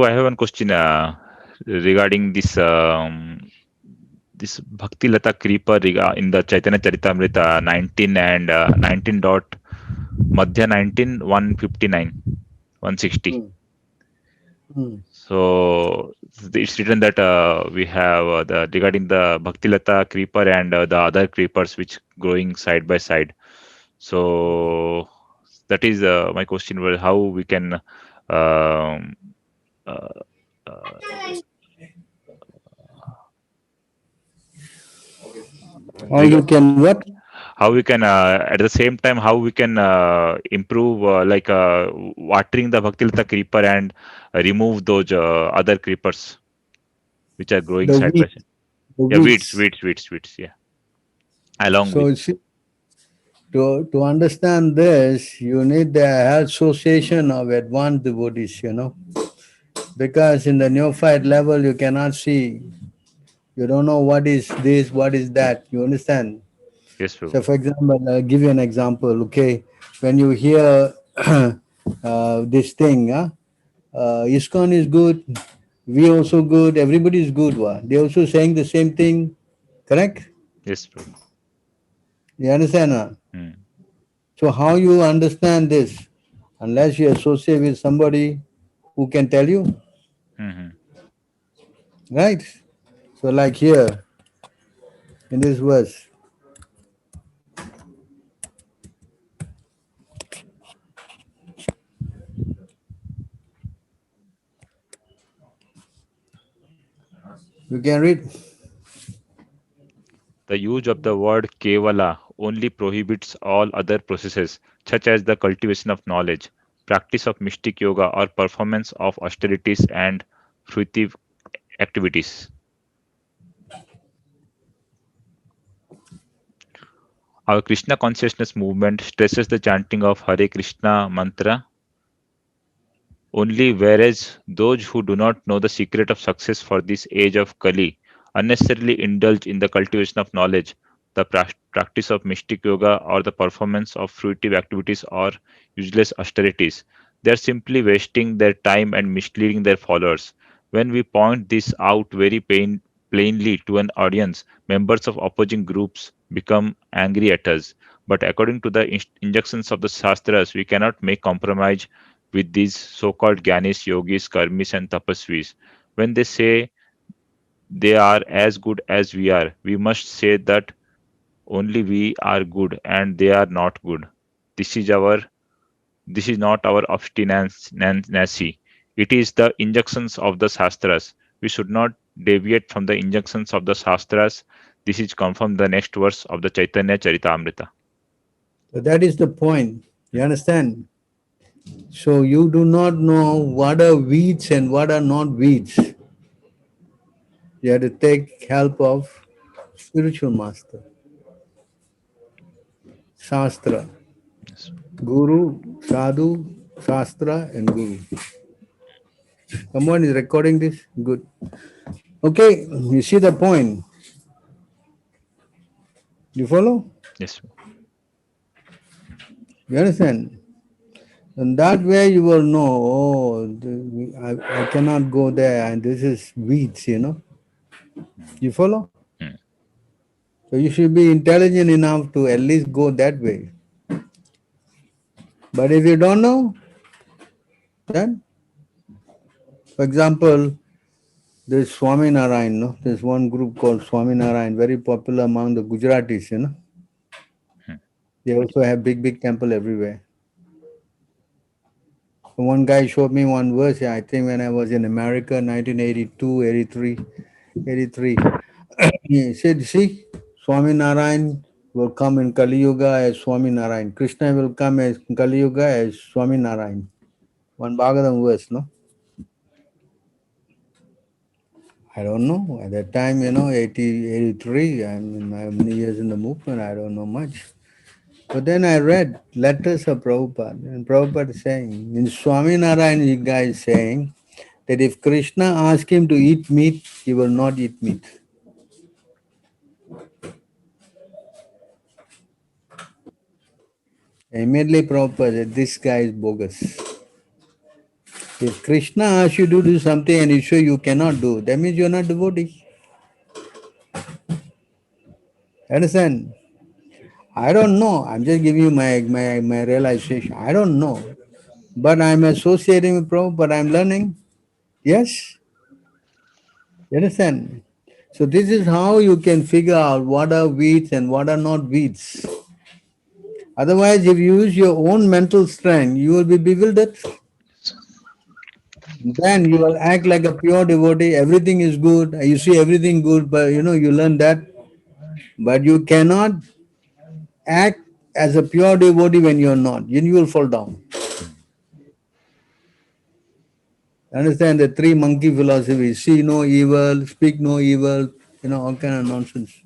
I have one question regarding this Bhakti Lata Creeper in the Chaitanya Charitamrita 19 and 19 dot Madhya 19 159 160. Hmm. Hmm. So it's written that we have the regarding the Bhakti Lata creeper and the other creepers which growing side by side. So that is my question was how we can um, uh, uh, Or you reg- can what? how we can at the same time how we can improve watering the Bhakti Lata creeper and remove those other creepers which are growing The side by weeds. side. The Yeah, weeds, weeds. weeds, weeds, weeds. Yeah, along with. So see, to understand this, you need the association of advanced devotees, because in the neophyte level, you cannot see, you don't know what is this, what is that. You understand? Yes, Prabhu. So, for example, I'll give you an example. Okay, when you hear this thing, ISKCON is good, we also good, everybody is good. They also saying the same thing, correct? Yes, Prabhu. You understand? Hmm. So, how you understand this? Unless you associate with somebody who can tell you, Hmm. right? So, like here in this verse, you can read. The use of the word Kevala only prohibits all other processes, such as the cultivation of knowledge, practice of mystic yoga, or performance of austerities and fruitive activities. Our Krishna consciousness movement stresses the chanting of Hare Krishna mantra only, whereas those who do not know the secret of success for this age of Kali unnecessarily indulge in the cultivation of knowledge, the practice of mystic yoga, or the performance of fruitive activities or useless austerities. They are simply wasting their time and misleading their followers. When we point this out very plainly to an audience, members of opposing groups become angry at us. But according to the injunctions of the Shastras, we cannot make compromise with these so-called Gyanis, Yogis, Karmis, and Tapasvis. When they say they are as good as we are, we must say that only we are good and they are not good. This is our this is not our obstinacy. It is the injunctions of the Shastras. We should not deviate from the injunctions of the Shastras. This is confirmed the next verse of the Chaitanya Charitamrita. So that is the point. You understand? So you do not know what are weeds and what are not weeds. You have to take help of spiritual master, Shastra, Yes. Guru, Sadhu, Shastra, and Guru. Someone is recording this? Good. Okay, you see the point. You follow? Yes. You understand? And that way you will know, oh, I cannot go there and this is weeds. You follow? Hmm. So you should be intelligent enough to at least go that way. But if you don't know, then, for example, there's Swami Narayan, no? There's one group called Swami Narayan, very popular among the Gujaratis. Hmm. They also have big, big temple everywhere. So one guy showed me one verse, I think when I was in America, 1982, 83, 83. He said, see, Swami Narayan will come in Kali Yuga as Swami Narayan. Krishna will come as Kali Yuga as Swami Narayan. One Bhagavatam verse, no? I don't know. At that time, 80, 83, I mean, I have many years in the movement, I don't know much. But then I read letters of Prabhupada, and Prabhupada is saying, in Swami Narayan, you guys saying that if Krishna asks him to eat meat, he will not eat meat. Immediately Prabhupada said, this guy is bogus. If Krishna asks you to do something and you show you cannot do, that means you're not devotee. Understand? I don't know. I'm just giving you my realization. I don't know. But I'm associating with Prabhupada, I'm learning. Yes? You understand? So this is how you can figure out what are weeds and what are not weeds. Otherwise, if you use your own mental strength, you will be bewildered. Then you will act like a pure devotee. Everything is good. You see everything good, but you learn that. But you cannot act as a pure devotee when you're not. Then you will fall down. Understand the three monkey philosophy: see no evil, speak no evil, all kind of nonsense.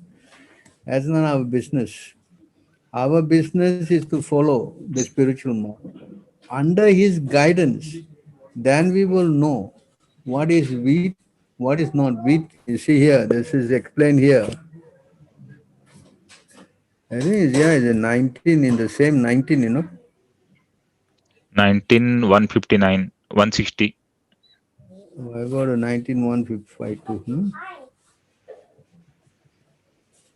That's not our business. Our business is to follow the spiritual mode. Under his guidance, then we will know what is wheat, what is not wheat. You see here, this is explained here. I think it's a 19 in the same 19. 19, 159, 160. I got a 19 155 too.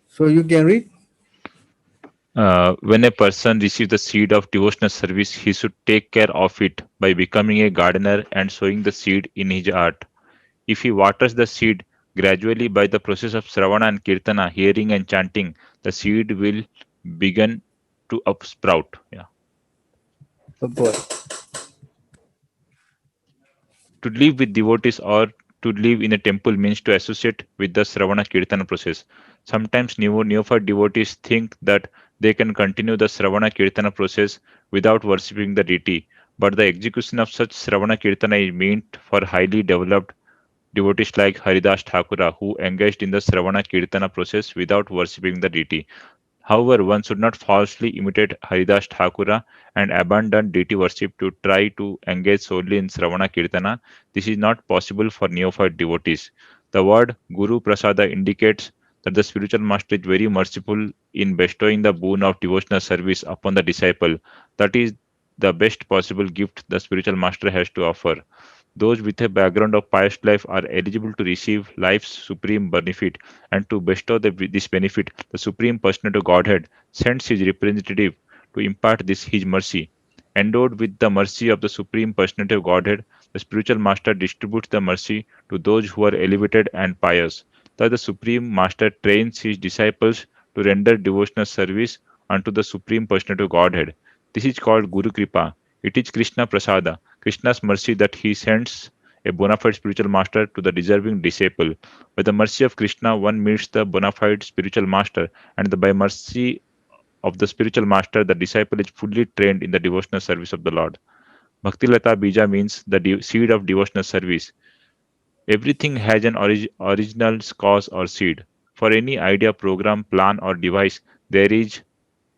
So you can read. When a person receives the seed of devotional service, he should take care of it by becoming a gardener and sowing the seed in his heart. If he waters the seed gradually by the process of Sravana and Kirtana, hearing and chanting, the seed will begin to upsprout. Yeah. Purport. To live with devotees or to live in a temple means to associate with the Sravana Kirtana process. Sometimes neophyte devotees think that they can continue the Sravana Kirtana process without worshipping the deity, but the execution of such Sravana Kirtana is meant for highly developed devotees like Haridas Thakura who engaged in the Sravana Kirtana process without worshipping the deity. However, one should not falsely imitate Haridas Thakura and abandon deity worship to try to engage solely in Sravana Kirtana. This is not possible for neophyte devotees. The word Guru Prasada indicates that the spiritual master is very merciful in bestowing the boon of devotional service upon the disciple. That is the best possible gift the spiritual master has to offer. Those with a background of pious life are eligible to receive life's supreme benefit, and to bestow this benefit, the Supreme Personality of Godhead sends his representative to impart his mercy. Endowed with the mercy of the Supreme Personality of Godhead, the spiritual master distributes the mercy to those who are elevated and pious. Thus, the Supreme Master trains his disciples to render devotional service unto the Supreme Personality of Godhead. This is called Guru Kripa. It is Krishna Prasada, Krishna's mercy that he sends a bona fide spiritual master to the deserving disciple. By the mercy of Krishna, one meets the bona fide spiritual master, and by mercy of the spiritual master, the disciple is fully trained in the devotional service of the Lord. Bhaktilata Bija means the seed of devotional service. Everything has an original cause or seed. For any idea, program, plan, or device, there is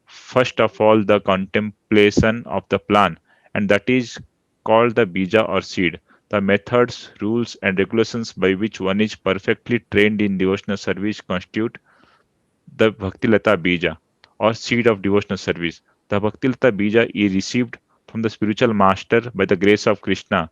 first of all the contemplation of the plan, and that is called the bija or seed. The methods, rules, and regulations by which one is perfectly trained in devotional service constitute the Bhaktilata Bija or seed of devotional service. The Bhaktilata Bija is received from the spiritual master by the grace of Krishna.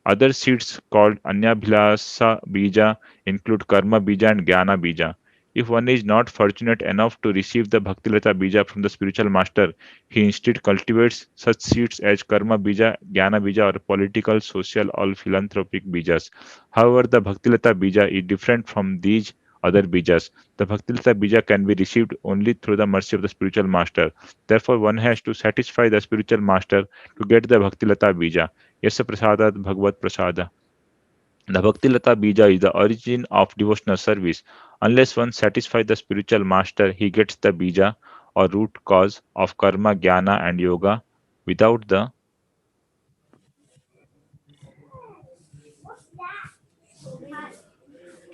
Other seeds called Anyabhilasa Bija include Karma Bija and Jnana Bija. If one is not fortunate enough to receive the Bhaktilata Bija from the spiritual master, he instead cultivates such seeds as Karma Bija, Jnana Bija, or political, social, or philanthropic Bijas. However, the Bhaktilata Bija is different from these other Bijas. The Bhaktilata Bija can be received only through the mercy of the spiritual master. Therefore, one has to satisfy the spiritual master to get the Bhaktilata Bija. Yasa Prasadat Bhagavad Prasada. The Bhaktilata Bija is the origin of devotional service. Unless one satisfies the spiritual master, he gets the Bija or root cause of karma, jnana, and yoga without the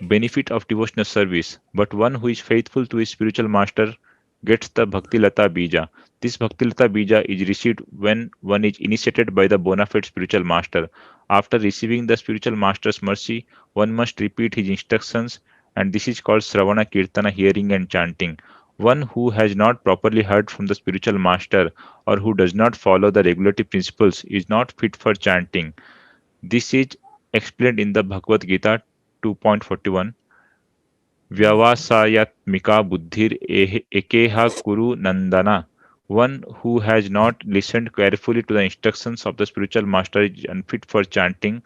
benefit of devotional service. But one who is faithful to his spiritual master gets the Bhakti Lata Bija. This Bhakti Lata Bija is received when one is initiated by the bona fide spiritual master. After receiving the spiritual master's mercy, one must repeat his instructions, and this is called Sravana Kirtana, hearing and chanting. One who has not properly heard from the spiritual master or who does not follow the regulative principles is not fit for chanting. This is explained in the Bhagavad Gita 2.41. Vyavasayatmika buddhir ekeha kuru nandana. One who has not listened carefully to the instructions of the spiritual master is unfit for chanting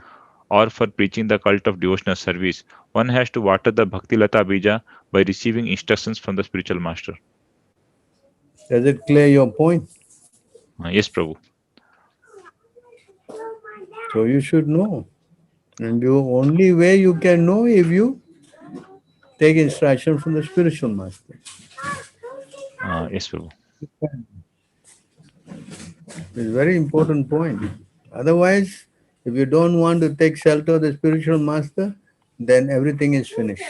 or for preaching the cult of devotional service. One has to water the Bhakti Lata Bija by receiving instructions from the spiritual master. Does it clear your point? Yes, Prabhu. So you should know. And the only way you can know if you take instruction from the spiritual master. Yes, Prabhu. It's a very important point. Otherwise, if you don't want to take shelter of the spiritual master, then everything is finished.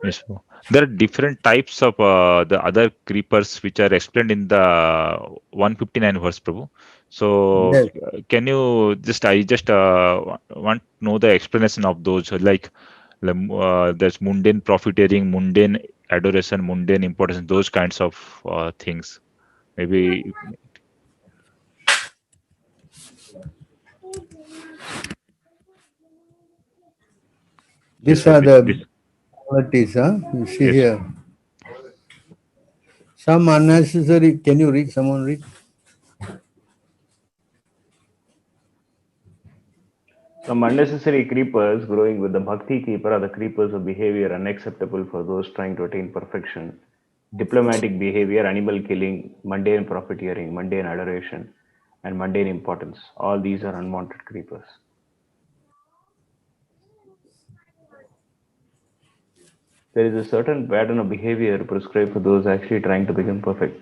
Yes, Prabhu. There are different types of the other creepers which are explained in the 159 verse, Prabhu. So, Yes. can you I just want to know the explanation of those, like there's mundane profiteering, mundane adoration, mundane importance, those kinds of things. Maybe yes, These sir. are This, the qualities, huh? You see yes. here. Some unnecessary. Can you read? Someone read? Some unnecessary creepers growing with the bhakti keeper are the creepers of behavior unacceptable for those trying to attain perfection. Diplomatic behavior, animal killing, mundane profiteering, mundane adoration, and mundane importance. All these are unwanted creepers. There is a certain pattern of behavior prescribed for those actually trying to become perfect.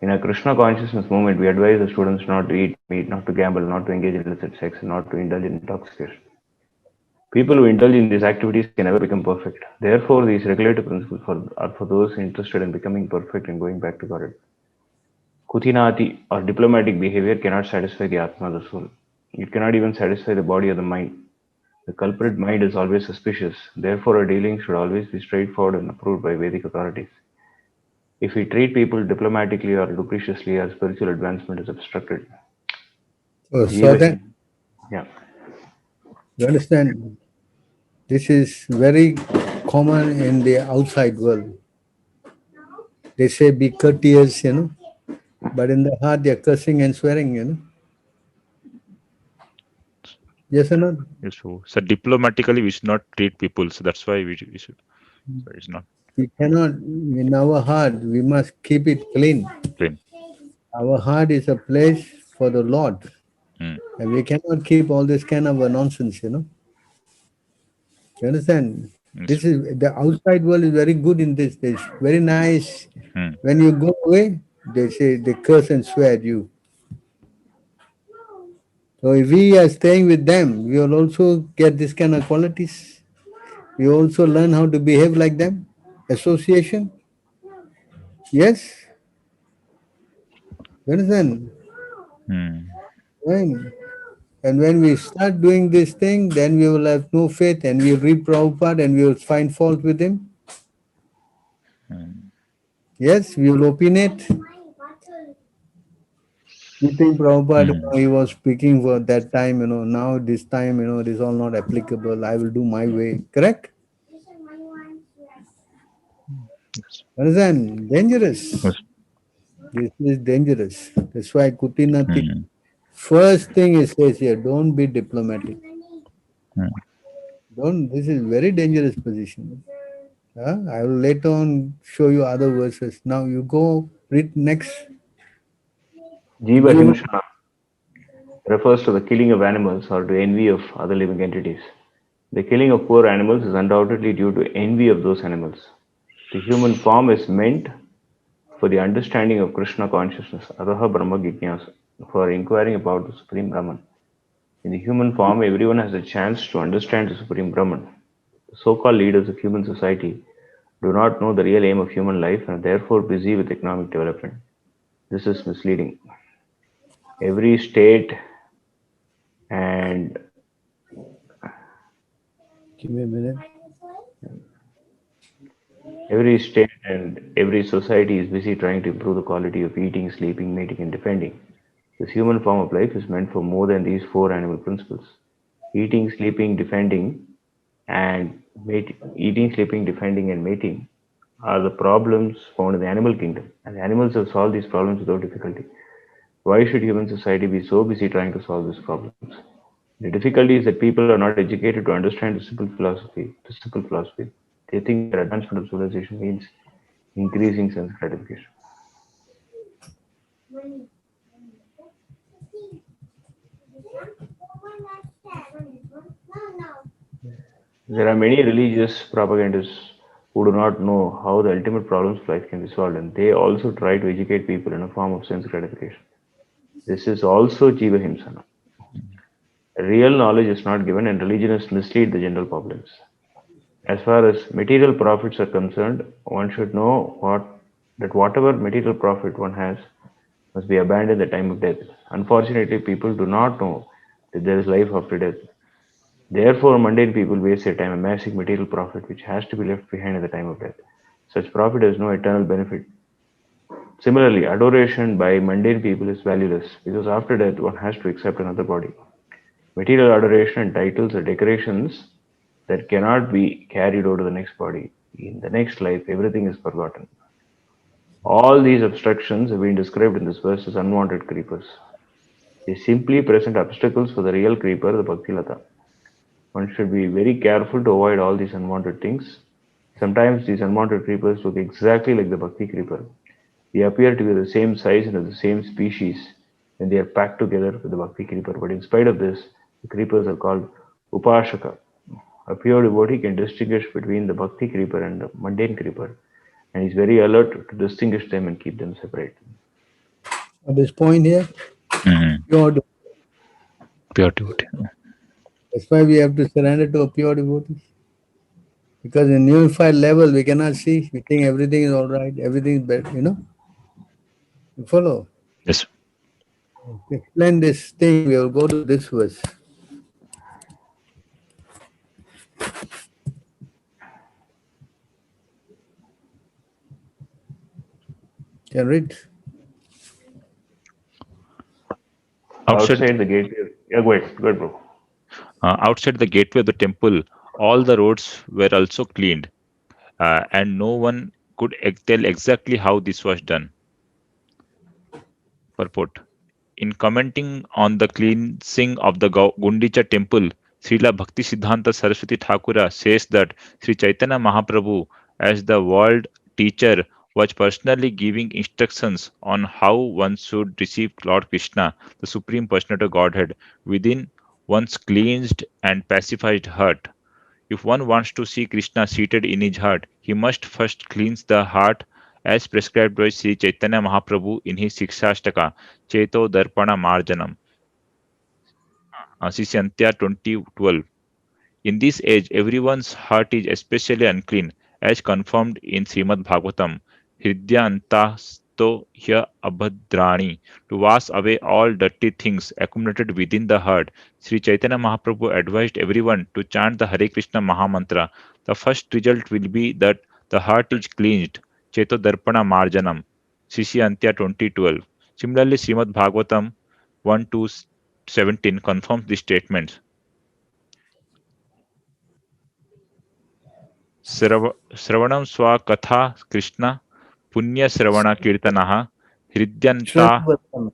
In a Krishna consciousness movement, we advise the students not to eat meat, not to gamble, not to engage in illicit sex, and not to indulge in intoxication. People who indulge in these activities can never become perfect. Therefore, these regulative principles are for those interested in becoming perfect and going back to God. Kutinati or diplomatic behavior cannot satisfy the Atma, the soul. It cannot even satisfy the body or the mind. The culprit mind is always suspicious. Therefore, our dealings should always be straightforward and approved by Vedic authorities. If we treat people diplomatically or lucratiously, our spiritual advancement is obstructed. So Jiva, then yeah. you understand. This is very common in the outside world. They say be courteous, but in the heart they're cursing and swearing. Yes or not? Yes, so diplomatically we should not treat people. So that's why we should. So it's not We cannot, in our heart, we must keep it clean. plain. Our heart is a place for the Lord. Hmm. And we cannot keep all this kind of a nonsense. You understand? Yes. This is the outside world is very good in this. It's very nice. Hmm. When you go away, they say they curse and swear at you. So if we are staying with them, we will also get this kind of qualities. We also learn how to behave like them. Association. Yes. You understand? Hmm. When, and when we start doing this thing, then we will have no faith and we will read Prabhupada and we will find fault with him. Hmm. Yes, we will opinate. We think Prabhupada, Hmm. he was speaking for that time, now this time, it is all not applicable. I will do my way. Correct? Yes. Understand? Dangerous. Yes. This is dangerous. That's why Kutinati. Hmm. First thing it says here, don't be diplomatic. Hmm. Don't. This is very dangerous position. I will later on show you other verses. Now you go read next. Jiva Jiva. Himshana refers to the killing of animals or to envy of other living entities. The killing of poor animals is undoubtedly due to envy of those animals. The human form is meant for the understanding of Krishna consciousness, Adaha Brahma Gijnasa, for inquiring about the Supreme Brahman. In the human form, everyone has a chance to understand the Supreme Brahman. The so-called leaders of human society do not know the real aim of human life and are therefore busy with economic development. This is misleading. Every state and Give me a minute. every society is busy trying to improve the quality of eating, sleeping, mating, and defending. This human form of life is meant for more than these four animal principles. Eating, sleeping, defending, eating, sleeping, defending, and mating are the problems found in the animal kingdom, and the animals have solved these problems without difficulty. Why should human society be so busy trying to solve these problems? The difficulty is that people are not educated to understand the simple philosophy. They think that advancement of civilization means increasing sense gratification. There are many religious propagandists who do not know how the ultimate problems of life can be solved, and they also try to educate people in a form of sense gratification. This is also Jiva Himsana. Real knowledge is not given, and religionists mislead the general populace. As far as material profits are concerned, one should know that whatever material profit one has must be abandoned at the time of death. Unfortunately, people do not know that there is life after death. Therefore, mundane people waste their time amassing material profit which has to be left behind at the time of death. Such profit has no eternal benefit. Similarly, adoration by mundane people is valueless because after death one has to accept another body. Material adoration and titles are decorations that cannot be carried over to the next body. In the next life, everything is forgotten. All these obstructions have been described in this verse as unwanted creepers. They simply present obstacles for the real creeper, the Bhakti Lata. One should be very careful to avoid all these unwanted things. Sometimes these unwanted creepers look exactly like the Bhakti creeper. They appear to be the same size and of the same species when they are packed together with the Bhakti creeper. But in spite of this, the creepers are called Upashaka. A pure devotee can distinguish between the Bhakti creeper and the mundane creeper, and is very alert to distinguish them and keep them separate. At this point here, Mhm. pure. Pure devotee. That's why we have to surrender to a pure devotee. Because in unified level, we cannot see. We think everything is all right. Everything is better. You follow. Yes. To explain this thing, we will go to this verse. Can read. Outside the gateway, yeah, go ahead, bro. Outside the gateway of the temple, all the roads were also cleaned, and no one could tell exactly how this was done. Purport. In commenting on the cleansing of the Gundicha temple, Srila Bhaktisiddhanta Saraswati Thakura says that Sri Chaitanya Mahaprabhu, as the world teacher, was personally giving instructions on how one should receive Lord Krishna, the Supreme Personality of Godhead, within one's cleansed and pacified heart. If one wants to see Krishna seated in his heart, he must first cleanse the heart as prescribed by Sri Chaitanya Mahaprabhu in his Sikshashtaka, Cheto Darpana Marjanam, Sisantya 2012. In this age, everyone's heart is especially unclean, as confirmed in Srimad Bhagavatam, Hridyantasto hya abhadrani, to wash away all dirty things accumulated within the heart. Sri Chaitanya Mahaprabhu advised everyone to chant the Hare Krishna Mahamantra. The first result will be that the heart is cleansed, Cheto Darpana Marjanam, Antya 2012. Similarly, Srimad Bhagavatam 1 to 17 confirms this statement. श्रवणं स्वकथा Krishna पुण्यश्रवणकीर्तनः हृद्यन्ता Shrinvatam.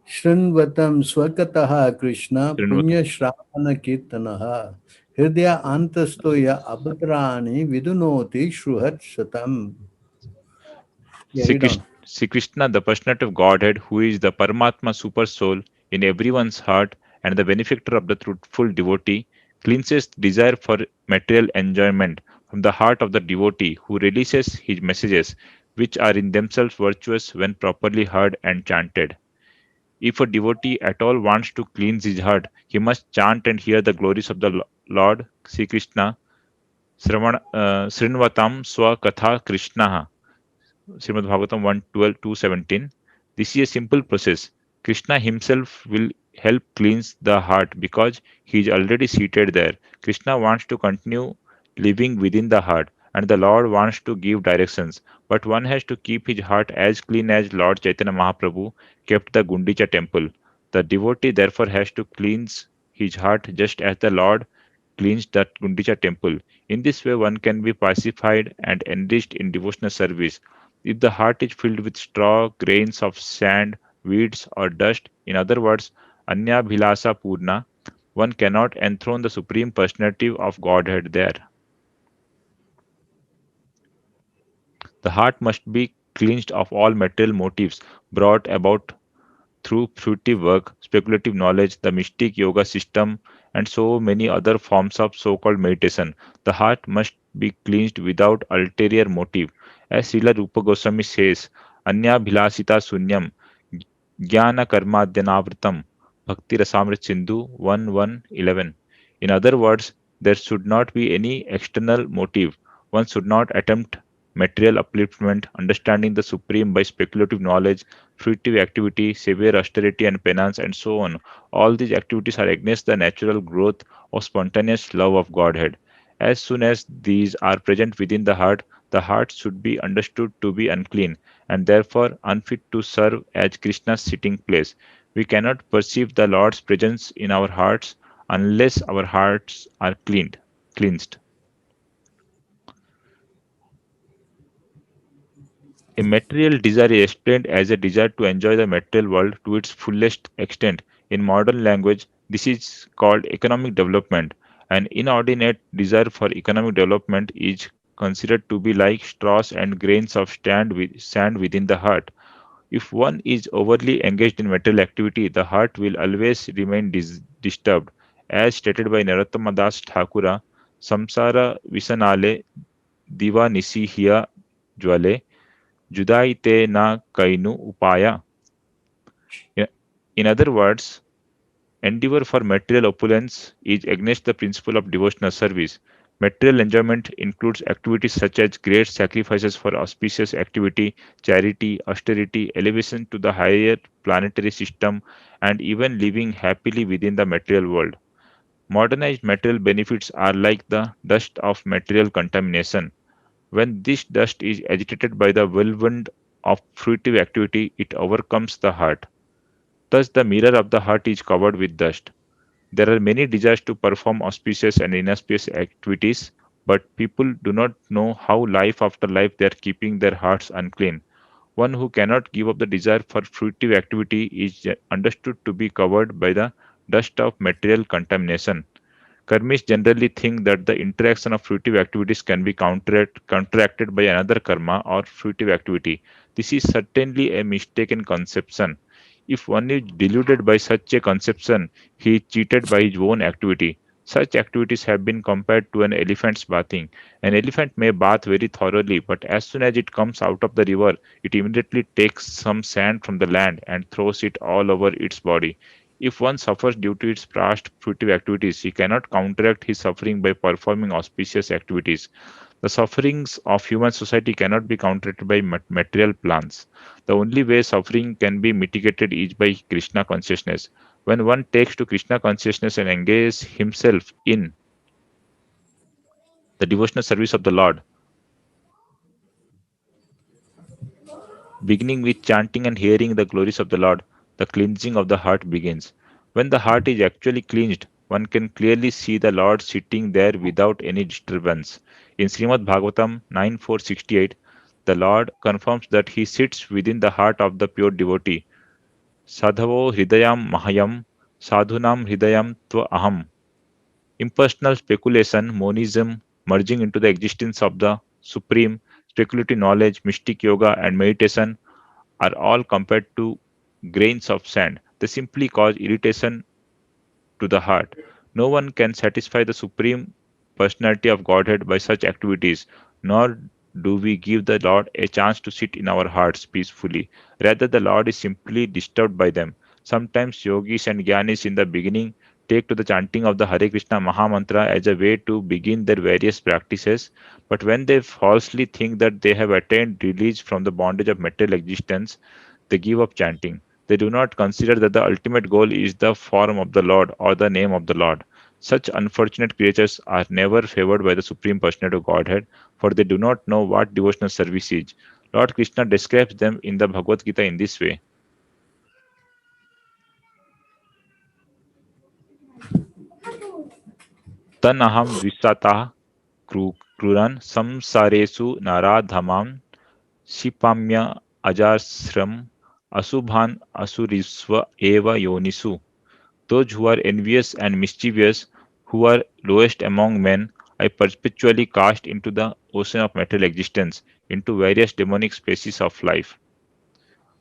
Shrinvatam Swakataha Krishna शृण्वतु Punya Shravana Kirtanaha Hridya Antastoya Abhadrani Vidunoti Shruhat Satam. Yeah, read on. Sri Krishna, the personality of Godhead, who is the Paramatma super soul in everyone's heart and the benefactor of the truthful devotee, cleanses desire for material enjoyment from the heart of the devotee who releases his messages, which are in themselves virtuous when properly heard and chanted. If a devotee at all wants to cleanse his heart, he must chant and hear the glories of the Lord Sri Krishna, Srinvatam Swa Katha Krishna, Srimad Bhagavatam 1:12-17. This is a simple process. Krishna himself will help cleanse the heart because he is already seated there. Krishna wants to continue living within the heart, and the Lord wants to give directions. But one has to keep his heart as clean as Lord Chaitanya Mahaprabhu kept the Gundicha temple. The devotee therefore has to cleanse his heart just as the Lord cleansed the Gundicha temple. In this way, one can be pacified and enriched in devotional service. If the heart is filled with straw, grains of sand, weeds, or dust, in other words, Anya Bhilasa Purna, one cannot enthrone the Supreme Personality of Godhead there. The heart must be cleansed of all material motives brought about through fruitive work, speculative knowledge, the mystic yoga system, and so many other forms of so called meditation. The heart must be cleansed without ulterior motive. As Srila Rupa Goswami says, Anya Bhilasita Sunyam Jnana Karmadyanavritam Bhakti Rasamrit Sindhu 1:11. In other words, there should not be any external motive. One should not attempt material upliftment, understanding the Supreme by speculative knowledge, fruitive activity, severe austerity and penance, and so on. All these activities are against the natural growth of spontaneous love of Godhead. As soon as these are present within the heart should be understood to be unclean and therefore unfit to serve as Krishna's sitting place. We cannot perceive the Lord's presence in our hearts unless our hearts are cleansed. A material desire is explained as a desire to enjoy the material world to its fullest extent. In modern language, this is called economic development. An inordinate desire for economic development is considered to be like straws and grains of sand within the heart. If one is overly engaged in material activity, the heart will always remain disturbed. As stated by Narottama Das Thakura, Samsara Visanale Diva Nisihiya Jwale Judai te na kainu upaya. In other words, endeavor for material opulence is against the principle of devotional service. Material enjoyment includes activities such as great sacrifices for auspicious activity, charity, austerity, elevation to the higher planetary system, and even living happily within the material world. Modernized material benefits are like the dust of material contamination. When this dust is agitated by the whirlwind of fruitive activity, it overcomes the heart. Thus, the mirror of the heart is covered with dust. There are many desires to perform auspicious and inauspicious activities, but people do not know how life after life they are keeping their hearts unclean. One who cannot give up the desire for fruitive activity is understood to be covered by the dust of material contamination. Karmis generally think that the interaction of fruitive activities can be counteracted by another karma or fruitive activity. This is certainly a mistaken conception. If one is deluded by such a conception, he is cheated by his own activity. Such activities have been compared to an elephant's bathing. An elephant may bath very thoroughly, but as soon as it comes out of the river, it immediately takes some sand from the land and throws it all over its body. If one suffers due to its past fruitive activities, he cannot counteract his suffering by performing auspicious activities. The sufferings of human society cannot be counteracted by material plans. The only way suffering can be mitigated is by Krishna consciousness. When one takes to Krishna consciousness and engages himself in the devotional service of the Lord, beginning with chanting and hearing the glories of the Lord, the cleansing of the heart begins. When the heart is actually cleansed, one can clearly see the Lord sitting there without any disturbance. In Srimad Bhagavatam 9.468, the Lord confirms that He sits within the heart of the pure devotee. Sadhavo hridayam mahayam, sadhunam hridayam tva aham. Impersonal speculation, monism, merging into the existence of the Supreme, speculative knowledge, mystic yoga, and meditation are all compared to grains of sand. They simply cause irritation to the heart. No one can satisfy the Supreme Personality of Godhead by such activities, nor do we give the Lord a chance to sit in our hearts peacefully. Rather, the Lord is simply disturbed by them. Sometimes yogis and jnanis in the beginning take to the chanting of the Hare Krishna Maha Mantra as a way to begin their various practices, but when they falsely think that they have attained release from the bondage of material existence, they give up chanting. They do not consider that the ultimate goal is the form of the Lord or the name of the Lord. Such unfortunate creatures are never favored by the Supreme Personality of Godhead, for they do not know what devotional service is. Lord Krishna describes them in the Bhagavad Gita in this way. Tanaham dvisatah kruran samsaresu naradhamam Shipamya Ajarsram Asubhan Asurisva Eva Yonisu. Those who are envious and mischievous, who are lowest among men, I perpetually cast into the ocean of material existence, into various demonic species of life.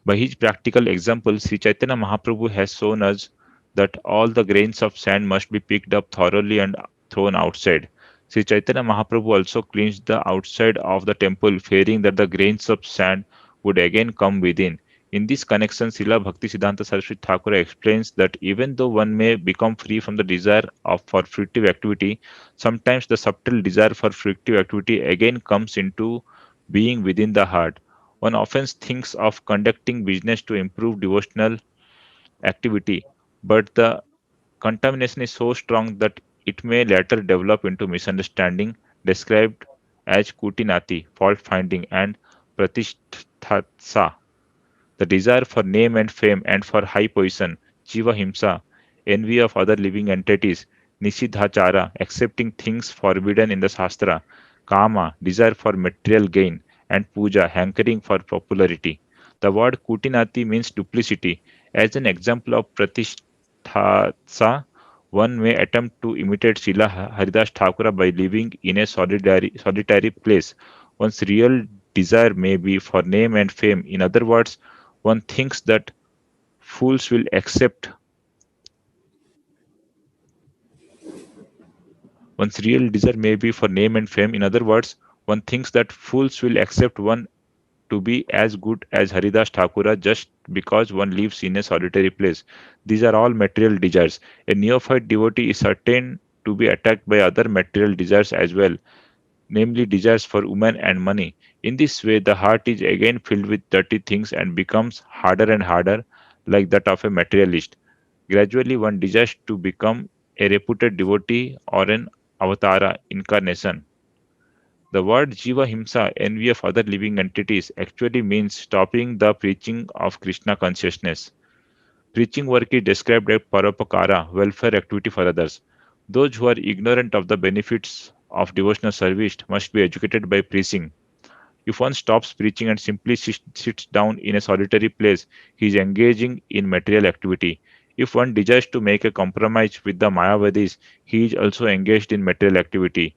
By his practical example, Sri Chaitanya Mahaprabhu has shown us that all the grains of sand must be picked up thoroughly and thrown outside. Sri Chaitanya Mahaprabhu also cleansed the outside of the temple, fearing that the grains of sand would again come within. In this connection, Srila Bhaktisiddhanta Saraswati Thakur explains that even though one may become free from the desire for fruitive activity, sometimes the subtle desire for fruitive activity again comes into being within the heart. One often thinks of conducting business to improve devotional activity, but the contamination is so strong that it may later develop into misunderstanding, described as kutinati, fault finding, and pratishtatsa, the desire for name and fame and for high position, jiva himsa, envy of other living entities, nishidhachara, accepting things forbidden in the Shastra, kama, desire for material gain, and puja, hankering for popularity. The word kutinati means duplicity. As an example of pratishthatsa, one may attempt to imitate Srila Haridas Thakura by living in a solitary place. One's real desire may be for name and fame. In other words, one thinks that fools will accept one's real desire may be for name and fame. In other words, one thinks that fools will accept one to be as good as Haridas Thakura just because one lives in a solitary place. These are all material desires. A neophyte devotee is certain to be attacked by other material desires as well, namely desires for women and money. In this way, the heart is again filled with dirty things and becomes harder and harder, like that of a materialist. Gradually, one desires to become a reputed devotee or an avatara incarnation. The word Jiva Himsa, envy of other living entities, actually means stopping the preaching of Krishna consciousness. Preaching work is described as paropakara, welfare activity for others. Those who are ignorant of the benefits of devotional service must be educated by preaching. If one stops preaching and simply sits down in a solitary place, he is engaging in material activity. If one desires to make a compromise with the Mayavadis, he is also engaged in material activity.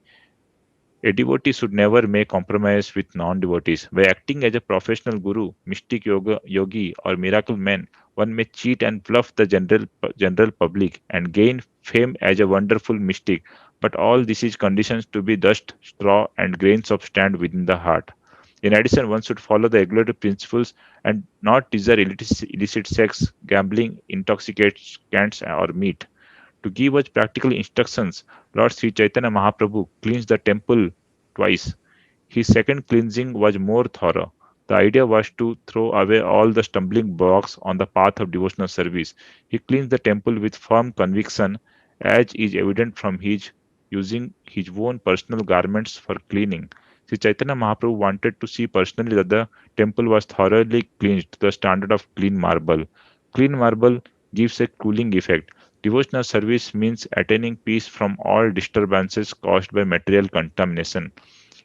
A devotee should never make compromise with non-devotees. By acting as a professional guru, mystic yogi, or miracle man, one may cheat and bluff the general public and gain fame as a wonderful mystic. But all this is conditions to be dust, straw, and grains of sand within the heart. In addition, one should follow the regulative principles and not desire illicit sex, gambling, intoxicants, or meat. To give us practical instructions, Lord Sri Chaitanya Mahaprabhu cleansed the temple twice. His second cleansing was more thorough. The idea was to throw away all the stumbling blocks on the path of devotional service. He cleansed the temple with firm conviction, as is evident from his using his own personal garments for cleaning. Sri Chaitanya Mahaprabhu wanted to see personally that the temple was thoroughly cleansed to the standard of clean marble. Clean marble gives a cooling effect. Devotional service means attaining peace from all disturbances caused by material contamination.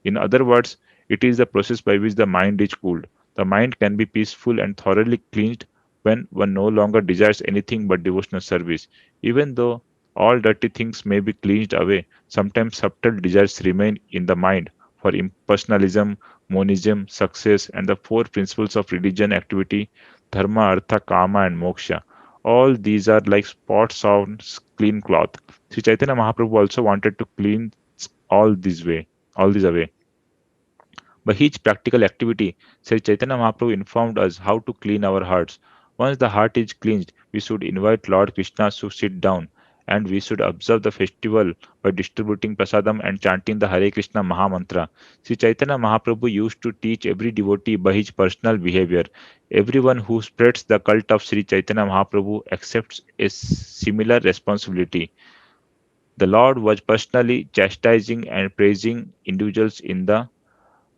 In other words, it is the process by which the mind is cooled. The mind can be peaceful and thoroughly cleansed when one no longer desires anything but devotional service. Even though all dirty things may be cleansed away, sometimes subtle desires remain in the mind for impersonalism, monism, success, and the four principles of religion activity dharma, artha, kama, and moksha. All these are like spots on clean cloth. Sri Chaitanya Mahaprabhu also wanted to clean all these away. By each practical activity, Sri Chaitanya Mahaprabhu informed us how to clean our hearts. Once the heart is cleansed, we should invite Lord Krishna to sit down, and we should observe the festival by distributing prasadam and chanting the Hare Krishna Maha Mantra. Sri Chaitanya Mahaprabhu used to teach every devotee by his personal behavior. Everyone who spreads the cult of Sri Chaitanya Mahaprabhu accepts a similar responsibility. The Lord was personally chastising and praising individuals in the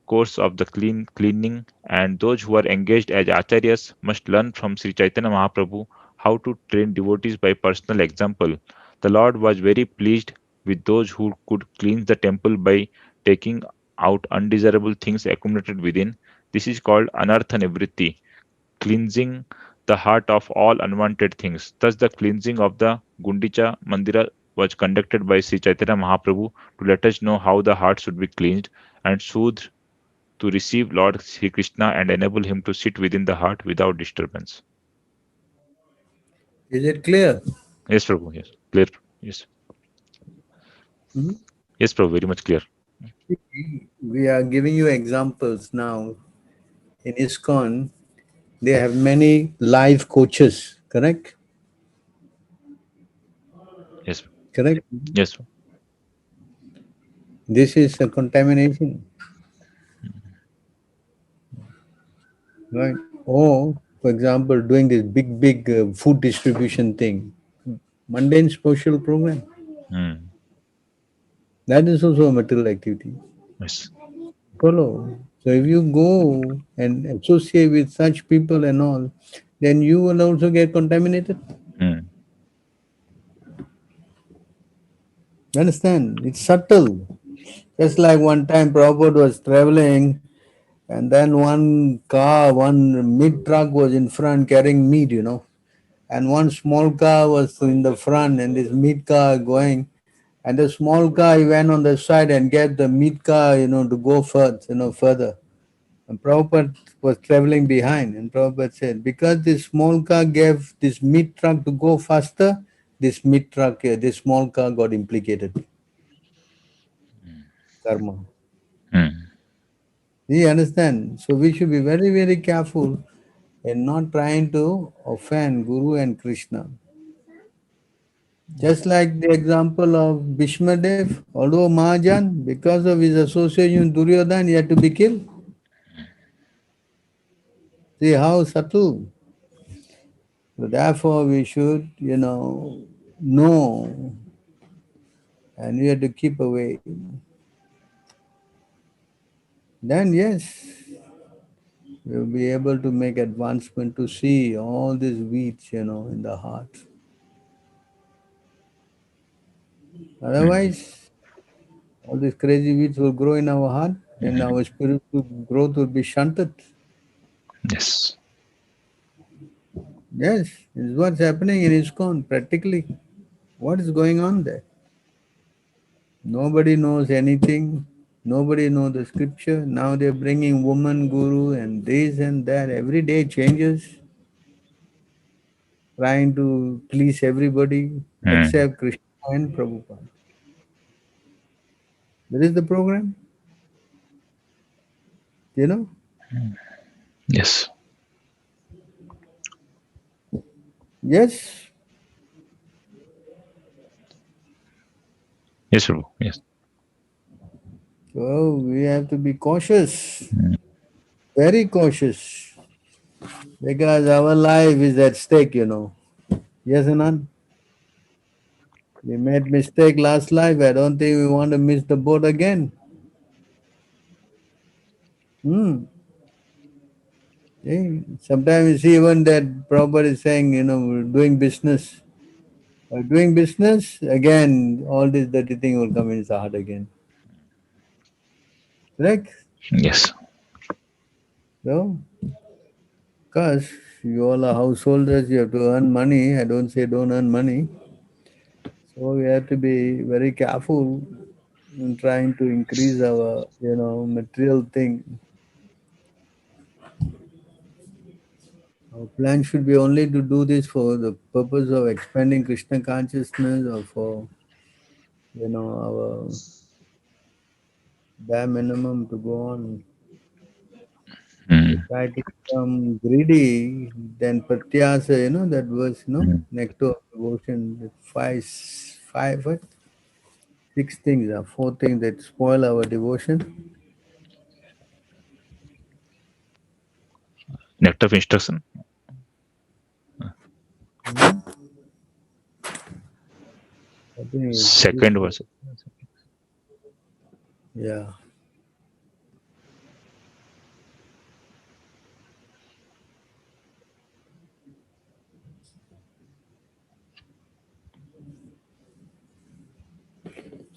course of the cleaning, and those who are engaged as acharyas must learn from Sri Chaitanya Mahaprabhu how to train devotees by personal example. The Lord was very pleased with those who could cleanse the temple by taking out undesirable things accumulated within. This is called anartha nivritti, cleansing the heart of all unwanted things. Thus, the cleansing of the Gundicha Mandira was conducted by Sri Chaitanya Mahaprabhu to let us know how the heart should be cleansed and soothed to receive Lord Sri Krishna and enable him to sit within the heart without disturbance. Is it clear? Yes, Prabhu. Yes, clear. Yes, Hmm? yes, Prabhu. Very much clear. We are giving you examples now. In ISKCON, they have many live coaches, correct? Yes, Correct. yes, This is a contamination, right? Or, for example, doing this big food distribution thing, mundane social program. mm, That is also a material activity. yes, Follow. So if you go and associate with such people and all, then you will also get contaminated. mm, You understand? It's subtle. Just like one time Prabhupada was traveling and then one car, one meat truck was in front carrying meat. And one small car was in the front and this meat car going. And the small car, he went on the side and get the meat car, to go further. And Prabhupada was traveling behind, and Prabhupada said, because this small car gave this meat truck to go faster, this meat truck, this small car got implicated. Karma. mm, Do you understand? So we should be very, very careful in not trying to offend Guru and Krishna. Just like the example of Bhishmadev, although Mahajan, because of his association with Duryodhan, he had to be killed. See how subtle. So therefore, we should know, and we have to keep away. Then, yes, we'll be able to make advancement to see all these weeds, in the heart. mm, Otherwise, all these crazy weeds will grow in our heart, and our spiritual growth will be shunted. yes, Yes, this is what's happening in ISKCON practically. What is going on there? Nobody knows anything. Nobody knows the scripture. Now they're bringing woman guru and this and that. Every day changes, trying to please everybody mm, except Krishna and Prabhupada. That is the program, you know? yes, Yes. yes, Prabhu. Yes, So we have to be cautious, mm, very cautious, because our life is at stake. Yes, Anand? We made mistake last life. I don't think we want to miss the boat again. Hmm. Sometimes you see even that Prabhupada is saying, doing business. Doing business, again, all this dirty thing will come in his heart again. Correct? yes, So, because you all are householders, you have to earn money. I don't say don't earn money. So we have to be very careful in trying to increase our, material thing. Our plan should be only to do this for the purpose of expanding Krishna consciousness or for, our bare minimum to go on. We mm, try to become greedy, then pratyasa, that verse, mm. nectar of devotion, the what? Six things, four things that spoil our devotion. Nectar of instruction. Mhm. What Second verse. Yeah.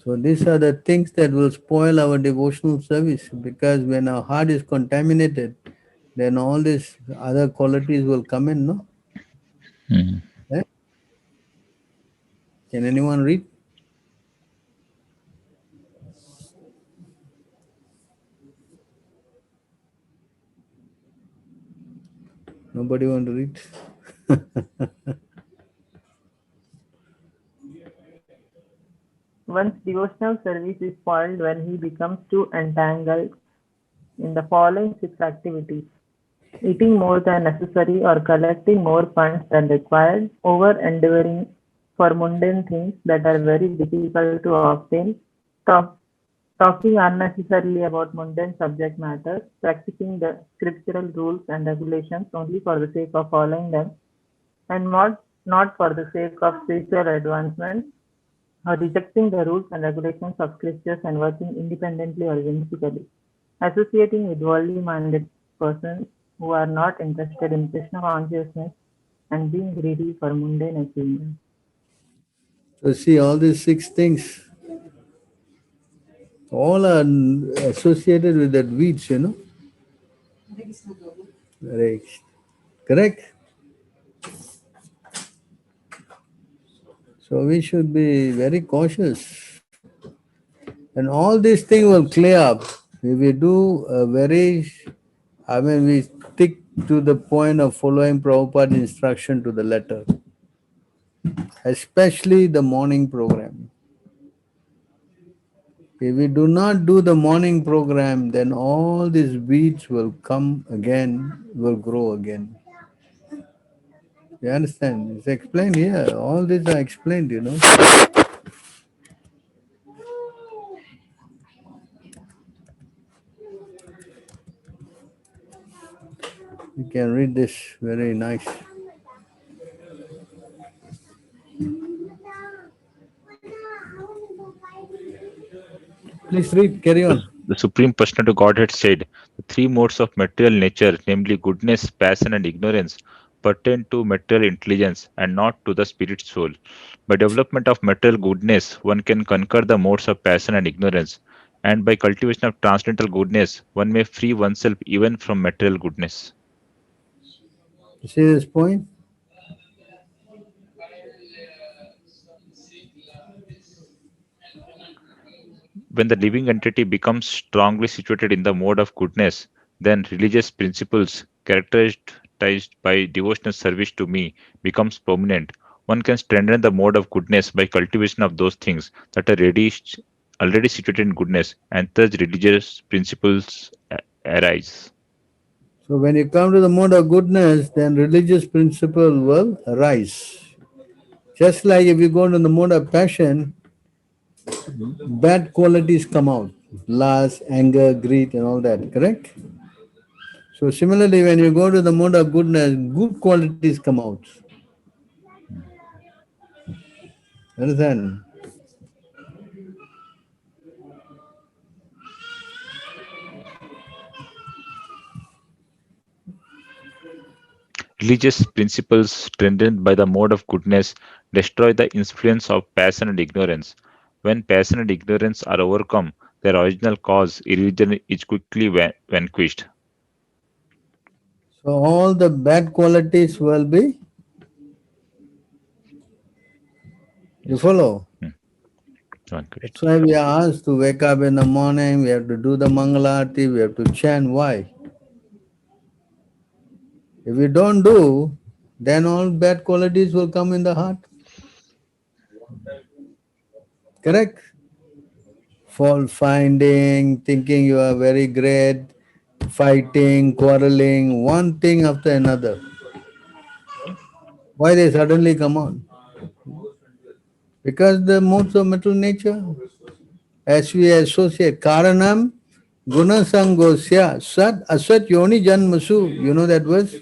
So these are the things that will spoil our devotional service, because when our heart is contaminated, then all these other qualities will come in, no? Mhm. Eh? Can anyone read? Nobody want to read? One's devotional service is spoiled when he becomes too entangled in the following six activities: eating more than necessary or collecting more funds than required, over-endeavoring for mundane things that are very difficult to obtain, talk, talking unnecessarily about mundane subject matters, practicing the scriptural rules and regulations only for the sake of following them, and not for the sake of spiritual advancement, or rejecting the rules and regulations of scriptures and working independently or whimsically, associating with worldly minded persons who are not interested in Krishna consciousness, and being greedy for mundane achievements. So see, all these six things, all are associated with that weeds, you know. Right. Correct? So we should be very cautious. And all these things will clear up if we do a very, we stick to the point of following Prabhupada's instruction to the letter, especially the morning program. If we do not do the morning program, then all these weeds will come again, will grow again. You understand? It's explained here. All these are explained, you know. You can read this very nice. Please read, carry on. The Supreme Personality of Godhead said, the three modes of material nature, namely goodness, passion, and ignorance, pertain to material intelligence and not to the spirit soul. By development of material goodness, one can conquer the modes of passion and ignorance, and by cultivation of transcendental goodness, one may free oneself even from material goodness. You see this point? When the living entity becomes strongly situated in the mode of goodness, then religious principles characterized by devotional service to me becomes prominent. One can strengthen the mode of goodness by cultivation of those things that are already situated in goodness, and thus religious principles arise. So when you come to the mode of goodness, then religious principle will arise. Just like if you go to the mode of passion, bad qualities come out. Lust, anger, greed, and all that, correct? So similarly, when you go to the mode of goodness, good qualities come out. Understand? Religious principles strengthened by the mode of goodness destroy the influence of passion and ignorance. When passion and ignorance are overcome, their original cause, religion, is quickly vanquished. So all the bad qualities will be, you Yes. follow? Vanquished. That's why we are asked to wake up in the morning, we have to do the Mangalarti, we have to chant. Why? If we don't do, then all bad qualities will come in the heart. Correct? Fault finding, thinking you are very great, fighting, quarreling, one thing after another. Why they suddenly come on? Because the modes of mental nature, as we associate, Karanam Gunasangosya Sat Asat Yoni Janmasu. You know that verse?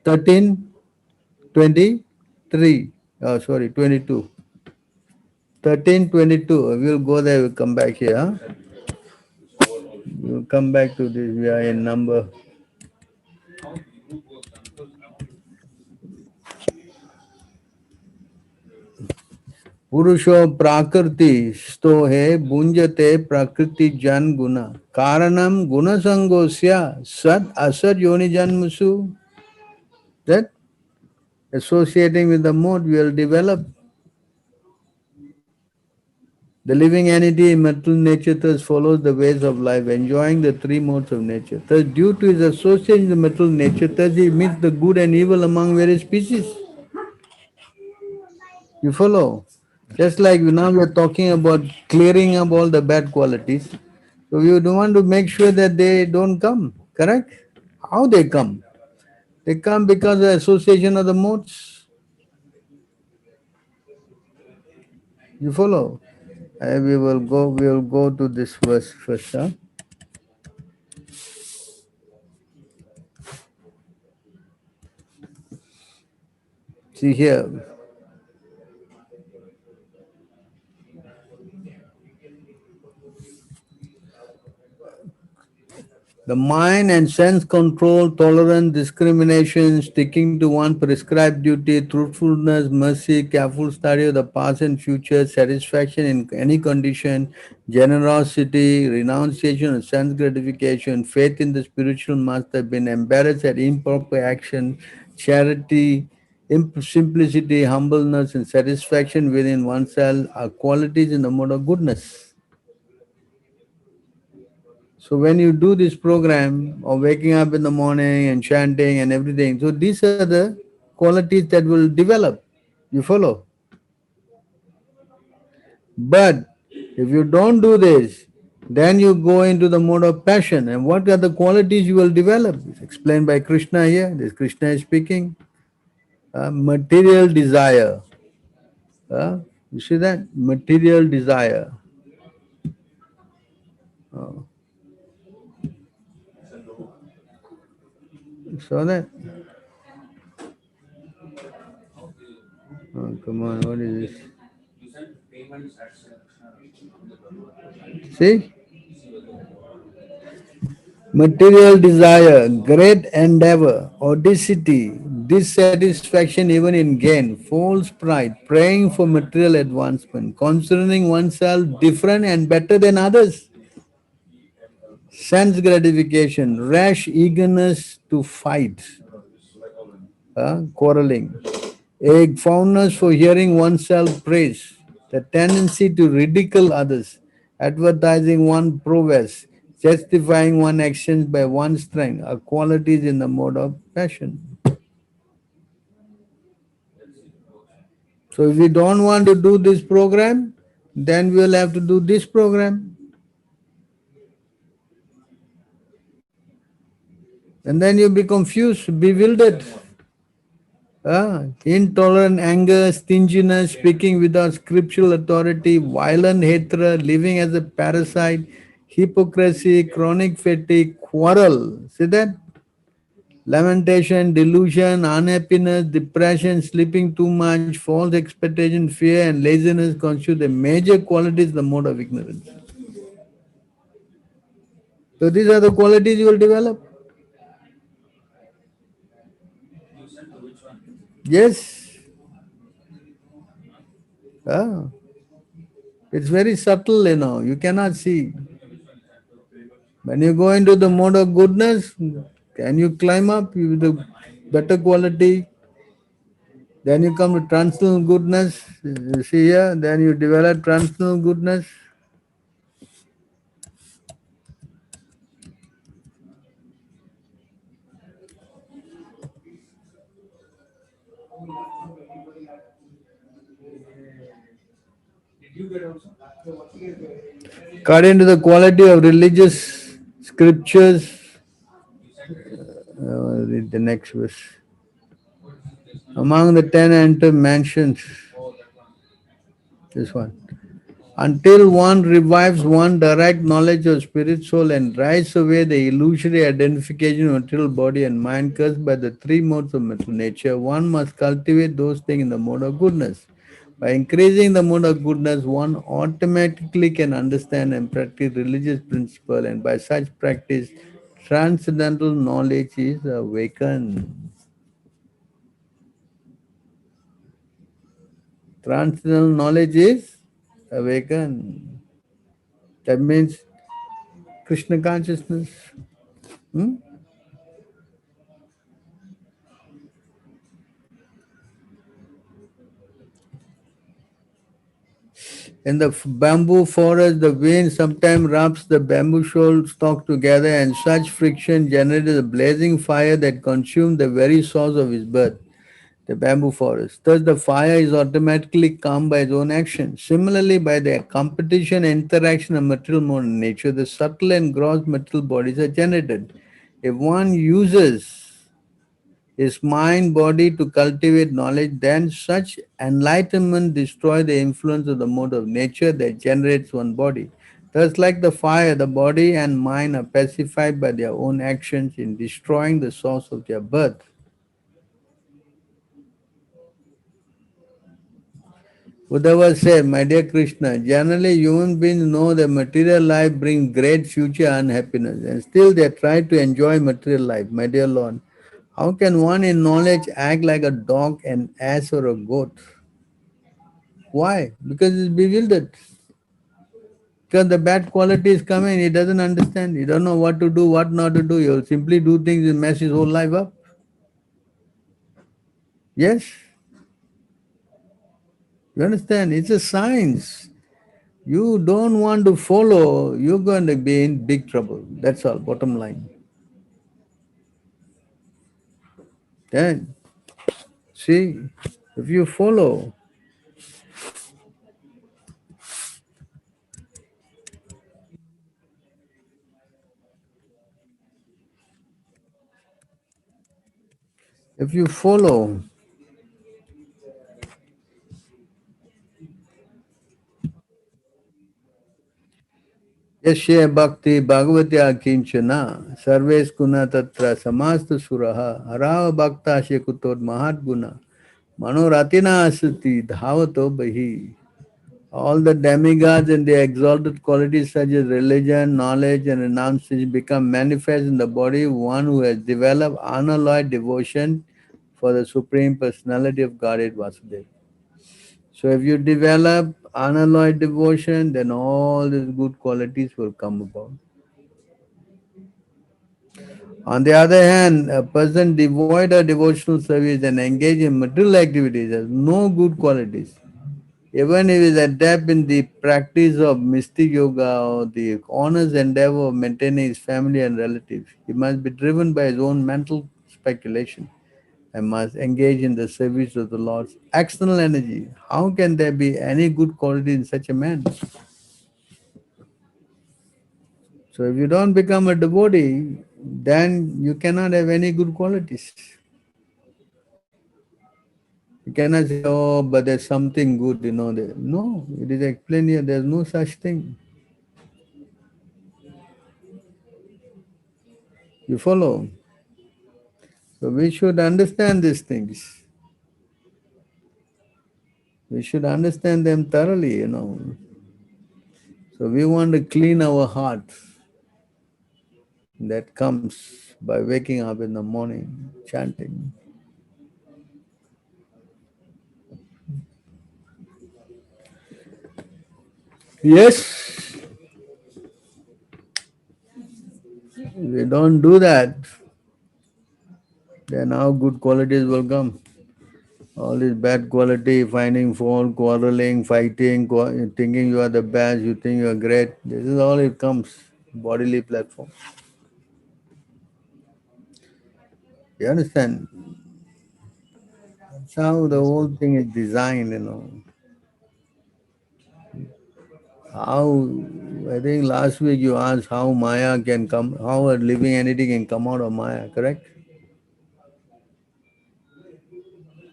13, 20. 23. Oh, sorry, 22. 13:22. We'll go there, we'll come back here. Huh? We'll come back to this. We are in number. पुरुषो प्राकृति स्तो है भुंजते प्रकृति जन गुना कारणम गुण संगोस्य सद असद योनि जन्मसु that associating with the mode will develop the living entity in material nature thus follows the ways of life enjoying the three modes of nature thus due to his association with the material nature thus he meets the good and evil among various species. You follow? Just like now we are talking about clearing up all the bad qualities. So you do want to make sure that they don't come, correct? How they come? They come because of the association of the modes. You follow? We will go to this verse first. Huh? See here. The mind and sense control, tolerance, discrimination, sticking to one prescribed duty, truthfulness, mercy, careful study of the past and future, satisfaction in any condition, generosity, renunciation of sense gratification, faith in the spiritual master, being embarrassed at improper action, charity, simplicity, humbleness, and satisfaction within oneself are qualities in the mode of goodness. So when you do this program of waking up in the morning and chanting and everything, so these are the qualities that will develop. You follow? But if you don't do this, then you go into the mode of passion. And what are the qualities you will develop? It's explained by Krishna here. This Krishna is speaking. Material desire. You see that? Material desire. So that? Oh, come on, what is this? See? Material desire, great endeavor, audacity, dissatisfaction even in gain, false pride, praying for material advancement, considering oneself different and better than others, sense gratification, rash eagerness to fight, quarreling, a fondness for hearing oneself praised, the tendency to ridicule others, advertising one's prowess, justifying one's actions by one's strength, are qualities in the mode of passion. So if we don't want to do this program, then we'll have to do this program. And then you'll be confused, bewildered. Intolerant anger, stinginess, speaking without scriptural authority, violent hatred, living as a parasite, hypocrisy, chronic fatigue, quarrel. See that? Lamentation, delusion, unhappiness, depression, sleeping too much, false expectation, fear, and laziness constitute the major qualities, the mode of ignorance. So these are the qualities you will develop. Yes. It's very subtle, you cannot see. When you go into the mode of goodness, can you climb up with the better quality? Then you come to transcendental goodness. You see here, then you develop transcendental goodness. According to the quality of religious scriptures, I'll read the next verse. Among the 10 enter mansions, this one. Until one revives one direct knowledge of spirit soul and drives away the illusory identification of material body and mind caused by the three modes of material nature, one must cultivate those things in the mode of goodness. By increasing the mode of goodness, one automatically can understand and practice religious principle, and by such practice, transcendental knowledge is awakened. Transcendental knowledge is awakened. That means Krishna consciousness. Hmm? In the bamboo forest, the wind sometimes rubs the bamboo shoal stalk together, and such friction generated a blazing fire that consumed the very source of his birth, the bamboo forest. Thus, the fire is automatically calmed by its own action. Similarly, by the competition and interaction of material mode in nature, the subtle and gross material bodies are generated. If one uses his mind body to cultivate knowledge, then such enlightenment destroys the influence of the mode of nature that generates one body. Thus, like the fire, the body and mind are pacified by their own actions in destroying the source of their birth. Uddhava said, my dear Krishna, generally human beings know that material life brings great future unhappiness, and still they try to enjoy material life. My dear Lord, how can one in knowledge act like a dog, an ass, or a goat? Why? Because he's bewildered. Because the bad quality is coming, he doesn't understand. He don't know what to do, what not to do. He'll simply do things and mess his whole life up. Yes? You understand? It's a science. You don't want to follow, you're going to be in big trouble. That's all, bottom line. Then, see, if you follow, if you follow, Yasya bhakti bhagavati akinchana sarves guna tatra samastu suraha harava bhakta shekutod mahat guna manoratina asati dhavato bahi. All the demigods and their exalted qualities such as religion, knowledge, and renunciation become manifest in the body of one who has developed unalloyed devotion for the Supreme Personality of Godhead Vasudeva. So if you develop unalloyed devotion, then all these good qualities will come about. On the other hand, a person devoid of devotional service and engaged in material activities has no good qualities. Even if he is adept in the practice of mystic yoga or the honest endeavor of maintaining his family and relatives, he must be driven by his own mental speculation and must engage in the service of the Lord's external energy. How can there be any good quality in such a man? So if you don't become a devotee, then you cannot have any good qualities. You cannot say, oh, but there's something good, there. No, it is explained here, there's no such thing. You follow? So we should understand these things. We should understand them thoroughly. So we want to clean our heart. That comes by waking up in the morning, chanting. Yes, we don't do that, then how good qualities will come? All this bad quality, finding fault, quarreling, fighting, thinking you are the best, you think you are great. This is all it comes, bodily platform. You understand? That's how the whole thing is designed. How, I think last week you asked how Maya can come, how a living entity can come out of Maya, correct?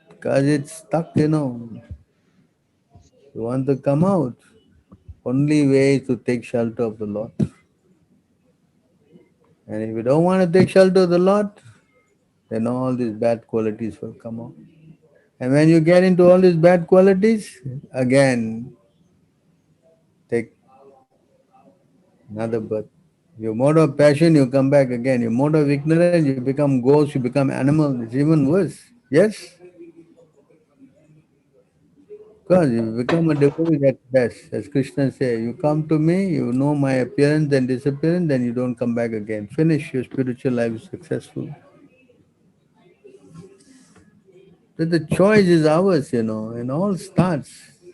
Because it's stuck. You want to come out. Only way is to take shelter of the Lord. And if you don't want to take shelter of the Lord, then all these bad qualities will come out. And when you get into all these bad qualities, again, take another birth. Your mode of passion, you come back again. Your mode of ignorance, you become ghost, you become animal. It's even worse. Yes? Because you become a devotee, that's best. As Krishna says, you come to me, you know my appearance and disappearance, then you don't come back again. Finish, your spiritual life is successful. So the choice is ours, and all starts.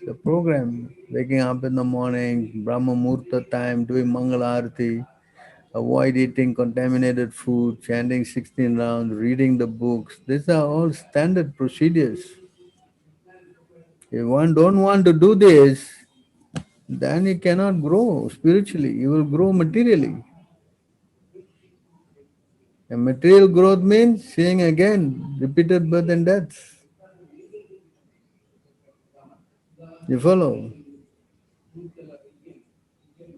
The program, waking up in the morning, Brahma Murta time, doing Mangala Arati, avoid eating contaminated food, chanting 16 rounds, reading the books. These are all standard procedures. If one don't want to do this, then you cannot grow spiritually. You will grow materially. And material growth means seeing again repeated birth and death. You follow?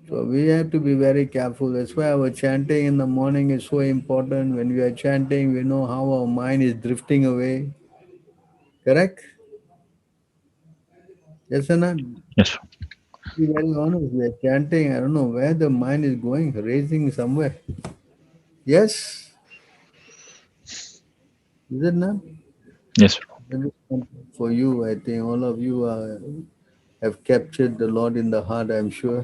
So we have to be very careful. That's why our chanting in the morning is so important. When we are chanting, we know how our mind is drifting away. Correct? Yes or not? Yes. Be very honest. We are chanting. I don't know where the mind is going, racing somewhere. Yes? Is it not? Yes. For you, I think all of you have captured the Lord in the heart, I'm sure.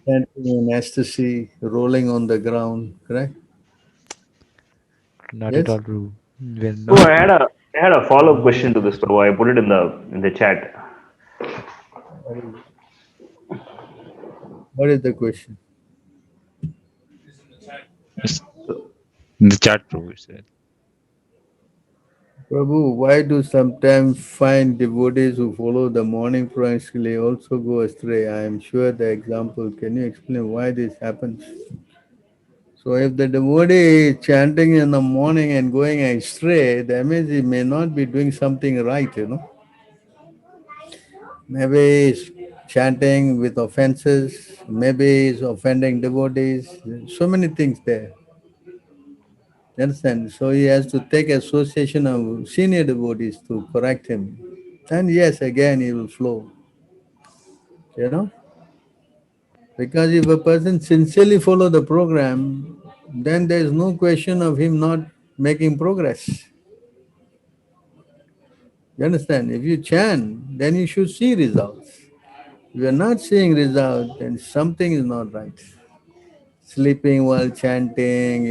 Chanting in ecstasy, rolling on the ground, correct? Not at Yes? all, Prabhu. We're So not. I had a follow up question to this, Prabhu. I put it in the chat. What is the question? Yes. So, In the chat, Prabhu, it said. Prabhu, why do sometimes find devotees who follow the morning proactively also go astray? I am sure the example. Can you explain why this happens? So if the devotee is chanting in the morning and going astray, that means he may not be doing something right. Maybe he's chanting with offenses, maybe he's offending devotees. So many things there. You understand? So he has to take association of senior devotees to correct him. And yes, again he will flow. You know? Because if a person sincerely follow the program, then there is no question of him not making progress. You understand? If you chant, then you should see results. If you are not seeing results, then something is not right. Sleeping while chanting,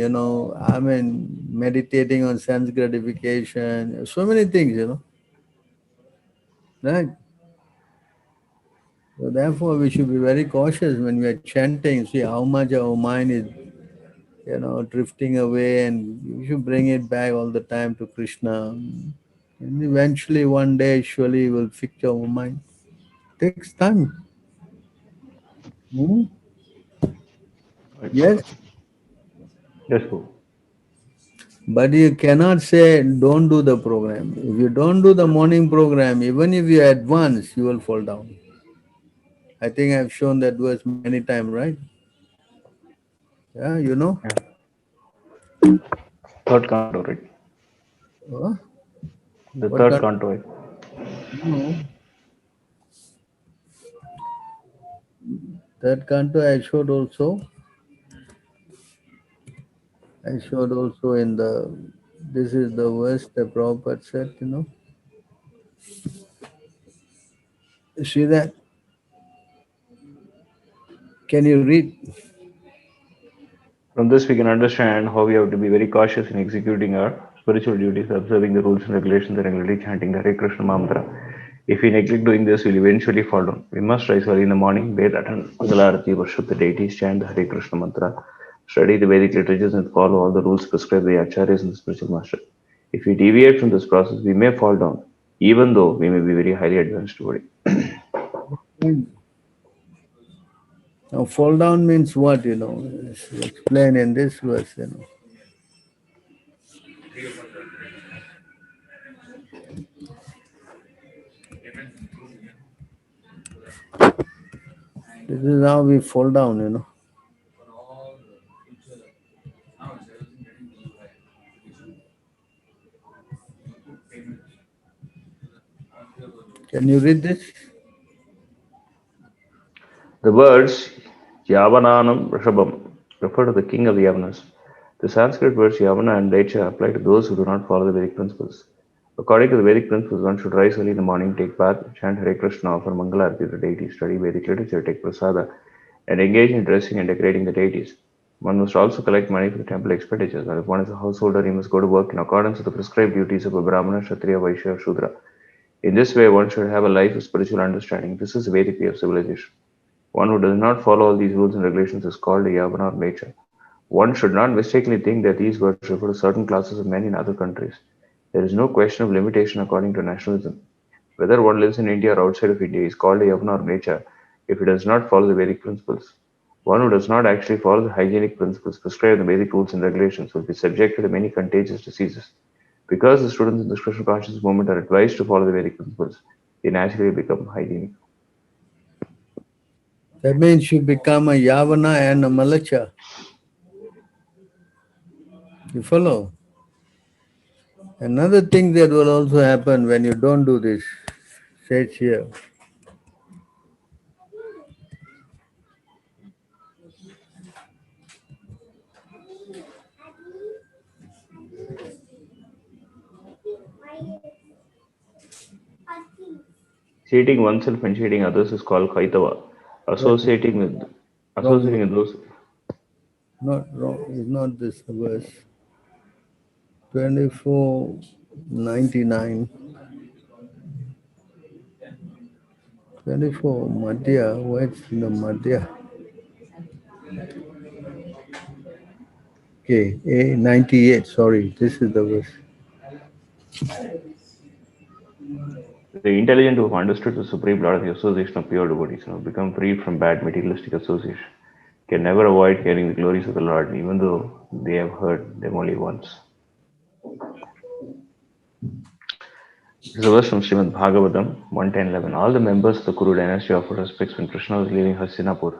meditating on sense gratification, so many things, right? So therefore, we should be very cautious when we are chanting, see how much our mind is, drifting away, and you should bring it back all the time to Krishna. And eventually, one day, surely, you will fix your mind. Takes time. Hmm? Yes, yes, Prabhu. but you cannot say don't do the program. If you don't do the morning program, even if you advance, you will fall down. I think I've shown that verse many times, right? Yeah, you know? Yeah. Third canto, right? Huh? The What third kind? canto. No. That canto I showed also. I showed also in the. This is the verse the Prabhupada said. You see that? Can you read? From this, we can understand how we have to be very cautious in executing our spiritual duties, observing the rules and regulations, and regularly chanting the Hare Krishna mantra. If we neglect doing this, we'll eventually fall down. We must rise early in the morning, bathe, attend Mangalarati, worship the deities, chant the Hare Krishna mantra, study the Vedic literatures, and follow all the rules prescribed by acharyas and the spiritual master. If we deviate from this process, we may fall down, even though we may be very highly advanced devotee. Now, fall down means what? It's explained in this verse. This is how we fall down, you know. Can you read this? The words Yavananam Rishabham refer to the king of the Yavanas. The Sanskrit words Yavana and Decha apply to those who do not follow the Vedic principles. According to the Vedic principles, one should rise early in the morning, take bath, chant Hare Krishna, offer Mangalarti to deities, study Vedic literature, take prasada, and engage in dressing and decorating the deities. One must also collect money for the temple expenditures, and if one is a householder, he must go to work in accordance with the prescribed duties of a Brahmana, Kshatriya, Vaishya, or Shudra. In this way, one should have a life of spiritual understanding. This is the Vedic way of civilization. One who does not follow all these rules and regulations is called a Yavana or nature. One should not mistakenly think that these words refer to certain classes of men in other countries. There is no question of limitation according to nationalism. Whether one lives in India or outside of India is called a Yavana or nature if he does not follow the Vedic principles. One who does not actually follow the hygienic principles prescribed in the Vedic rules and regulations will be subjected to many contagious diseases. Because the students in the Krishna consciousness movement are advised to follow the Vedic principles, they naturally become hygienic. That means you become a Yavana and a Malacha. You follow? Another thing that will also happen when you don't do this, says here. Cheating oneself and cheating others is called kaitava. Associating with Wrong. associating with those Not wrong. It's not this verse. 2499. 24 Madhya. What's the Madhya? Okay, 98. Sorry, this is the verse. the intelligent who have understood the supreme Lord of the association of pure devotees and have become freed from bad materialistic association can never avoid hearing the glories of the Lord, even though they have heard them only once. This is a verse from Srimad Bhagavatam 110:11. All the members of the Kuru dynasty offered respects when Krishna was leaving Hastinapur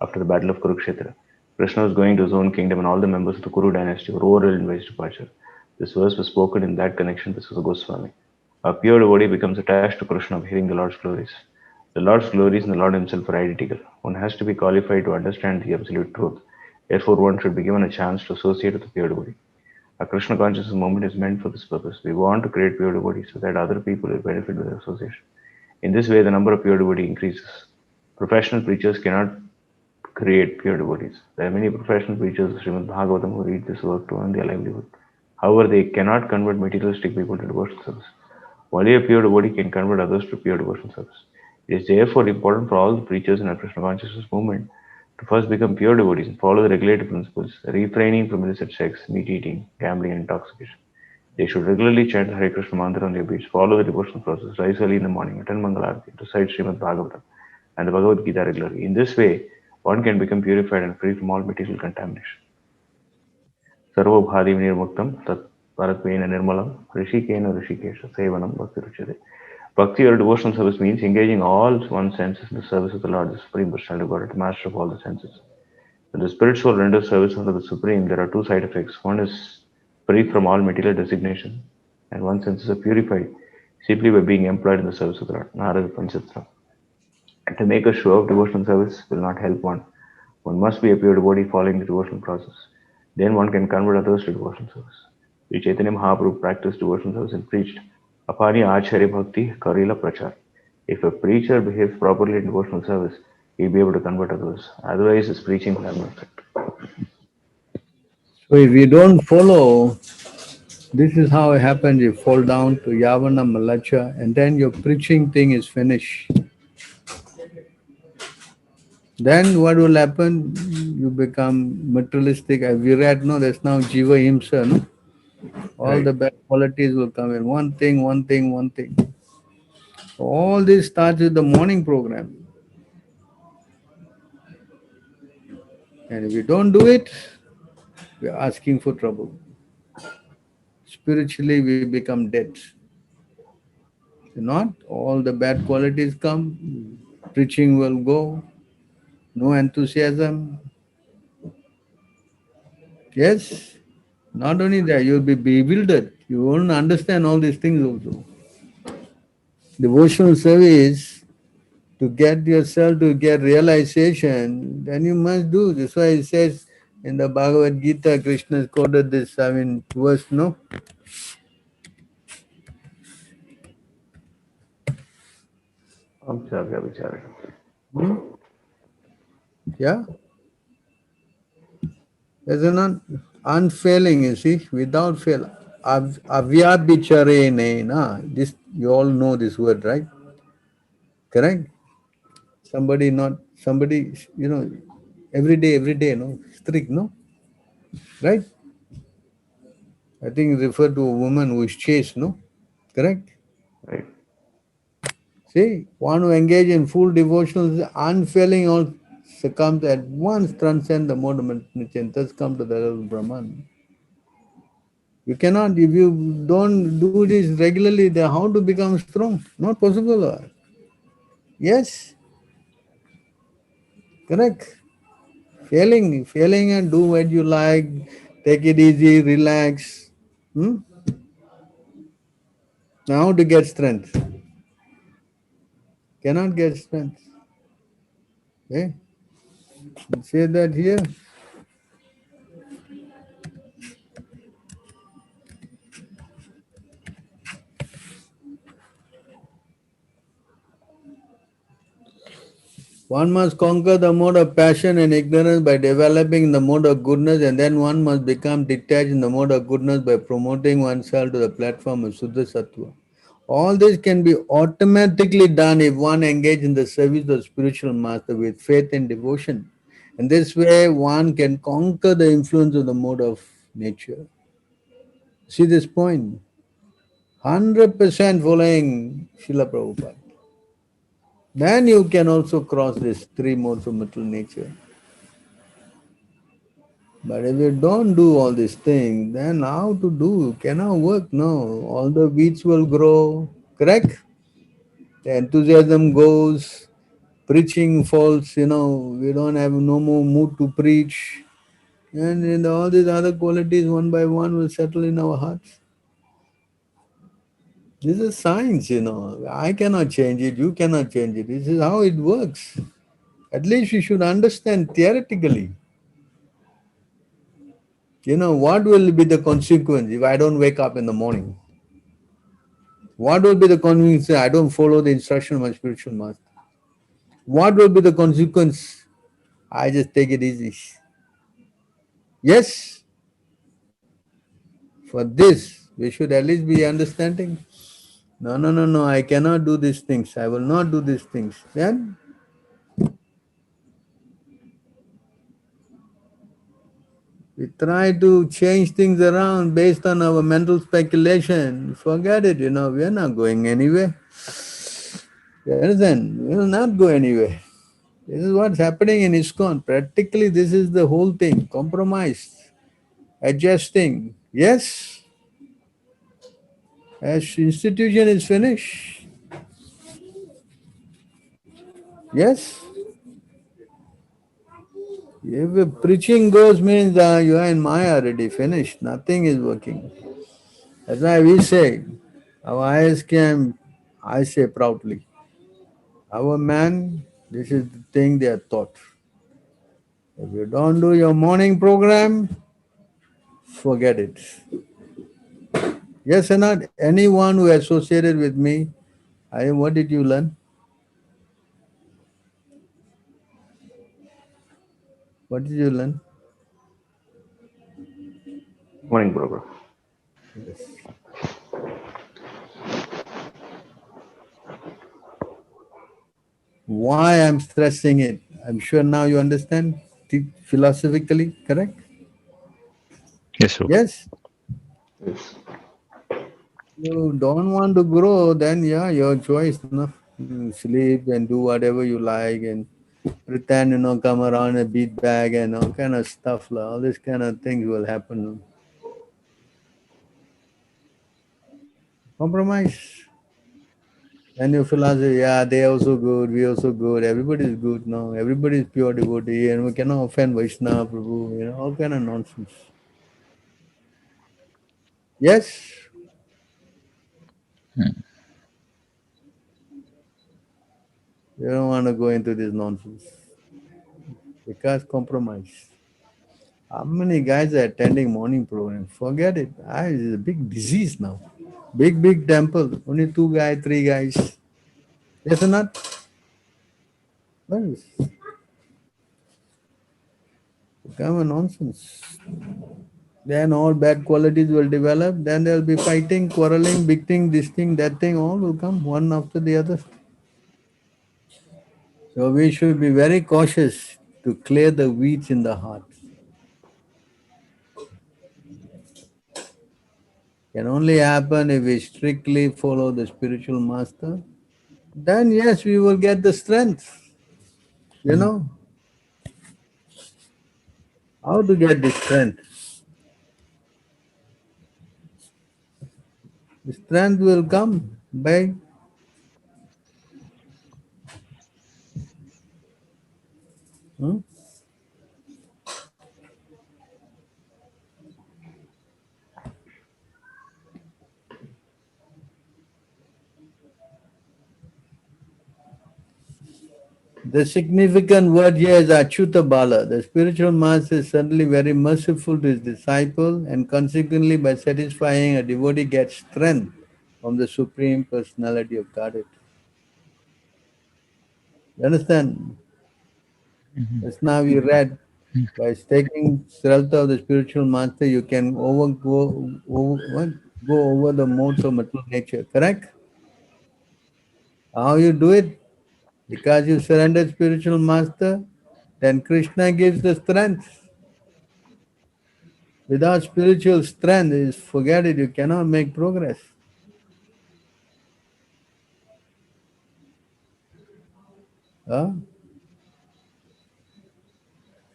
after the battle of Kurukshetra. Krishna was going to his own kingdom, and all the members of the Kuru dynasty were overwhelmed by his departure. This verse was spoken in that connection. This was a Goswami. A pure devotee becomes attached to Krishna by hearing the Lord's glories. The Lord's glories and the Lord Himself are identical. One has to be qualified to understand the absolute truth. Therefore, one should be given a chance to associate with the pure devotee. A Krishna consciousness movement is meant for this purpose. We want to create pure devotees so that other people will benefit with their association. In this way, the number of pure devotees increases. Professional preachers cannot create pure devotees. There are many professional preachers of Srimad Bhagavatam who read this work to earn their livelihood. However, they cannot convert materialistic people to devotional service. Only a pure devotee can convert others to pure devotional service. It is therefore important for all the preachers in our Krishna consciousness movement to first become pure devotees and follow the regulative principles, refraining from illicit sex, meat eating, gambling, and intoxication. They should regularly chant the Hare Krishna mantra on their beats, follow the devotional process, rise early in the morning, attend Mangalarti, recite Srimad Bhagavatam and the Bhagavad Gita regularly. In this way, one can become purified and free from all material contamination. Sarvabhadi nirmuktam tat paratvena nirmalam rishikena rishikesha sevanam bhakti ruchade. Bhakti or devotional service means engaging all one's senses in the service of the Lord, the Supreme Personality of God, the master of all the senses. When the spiritual renders service unto the Supreme, there are two side effects. One is free from all material designation, and one's senses are purified simply by being employed in the service of the Lord. Narada Panchatra. And to make a show of devotional service will not help one. One must be a pure devotee following the devotional process. Then one can convert others to devotional service. Sri Chaitanya Mahaprabhu practiced devotional service and preached Apani Acharya Bhakti Karila Prachar. If a preacher behaves properly in devotional service, he will be able to convert others. Otherwise, his preaching will have no effect. So if you don't follow, this is how it happens. You fall down to Yavana, Malacha, and then your preaching thing is finished. Then what will happen? You become materialistic. As we read, no, there's now Jiva Himsa, no? All Right. the bad qualities will come in. One thing, one thing, one thing. All this starts with the morning program. And if you don't do it, we're asking for trouble. Spiritually, we become dead. If not, all the bad qualities come, preaching will go, No enthusiasm. Yes. Not only that, you'll be bewildered. You won't understand all these things also. Devotional service, to get yourself to get realization, then you must do. That's why it says in the Bhagavad Gita, Krishna quoted this, verse, no? Amcharya Vicharya. Hmm? Yeah? There's an unfailing, you see, without fail. Avyabhicharene, na. This, you all know this word, right? Correct? Somebody, every day, no? Strict, no? Right? I think refer to a woman who is chaste, no? Correct? Right. See, one who engage in full devotional, unfailing all succumbs at once transcend the mode of meditation, and thus come to the level of Brahman. You cannot, if you don't do this regularly, then how to become strong? Not possible. Yes, correct. Failing and do what you like, take it easy, relax. Hmm? Now to get strength. Cannot get strength. Okay? Say that here. One must conquer the mode of passion and ignorance by developing the mode of goodness, and then one must become detached in the mode of goodness by promoting oneself to the platform of Suddha Sattva. All this can be automatically done if one engages in the service of spiritual master with faith and devotion. And this way one can conquer the influence of the mode of nature. See this point? 100% following Srila Prabhupada. Then you can also cross these three modes of material nature. But if you don't do all these things, then how to do? Cannot work, no. All the weeds will grow, correct? The enthusiasm goes, preaching falls, we don't have no more mood to preach. And all these other qualities one by one will settle in our hearts. This is science, I cannot change it, you cannot change it. This is how it works. At least you should understand theoretically. What will be the consequence if I don't wake up in the morning? What will be the consequence if I don't follow the instruction of my spiritual master? What will be the consequence? I just take it easy. Yes, for this, we should at least be understanding. No, no, no, no, I cannot do these things. I will not do these things. Then we try to change things around based on our mental speculation. Forget it, we are not going anywhere. You understand? We will not go anywhere. This is what's happening in ISKCON. Practically, this is the whole thing. Compromise, adjusting. Yes, as institution is finished. Yes. If the preaching goes means you are in Maya already finished. Nothing is working. That's why we say, our ISKM, I say proudly, our man, this is the thing they are taught. If you don't do your morning program, forget it. Yes or not? Anyone who associated with me, what did you learn? What did you learn? Morning program. Yes. Why I'm stressing it? I'm sure now you understand philosophically, correct? Yes, sir. Yes. Yes. You don't want to grow, then yeah, your choice. No? Sleep and do whatever you like and pretend, come around a beat bag and all kind of stuff. All these kind of things will happen. Compromise. And your philosophy, yeah, they also good, we also good, everybody is good now, everybody is pure devotee, and we cannot offend Vaishnava Prabhu, all kind of nonsense. Yes? You don't want to go into this nonsense. Because compromise. How many guys are attending morning program? Forget it. It's a big disease now. Big temple. Only 2 guys, 3 guys. Yes or not? Well, it's become a nonsense. Then all bad qualities will develop. Then there'll be fighting, quarreling, big thing, this thing, that thing. All will come one after the other. So we should be very cautious to clear the weeds in the heart. Can only happen if we strictly follow the spiritual master. Then yes, we will get the strength. You know how to get the strength. The strength will come by hmm? The significant word here is Achyuta Bala. The spiritual master is certainly very merciful to his disciple, and consequently, by satisfying a devotee gets strength from the Supreme Personality of Godhead. You understand? Just now we read, by taking shelter of the spiritual master, you can go over the modes of material nature. Correct? How you do it? Because you surrender spiritual master, then Krishna gives the strength. Without spiritual strength, forget it, you cannot make progress. Huh?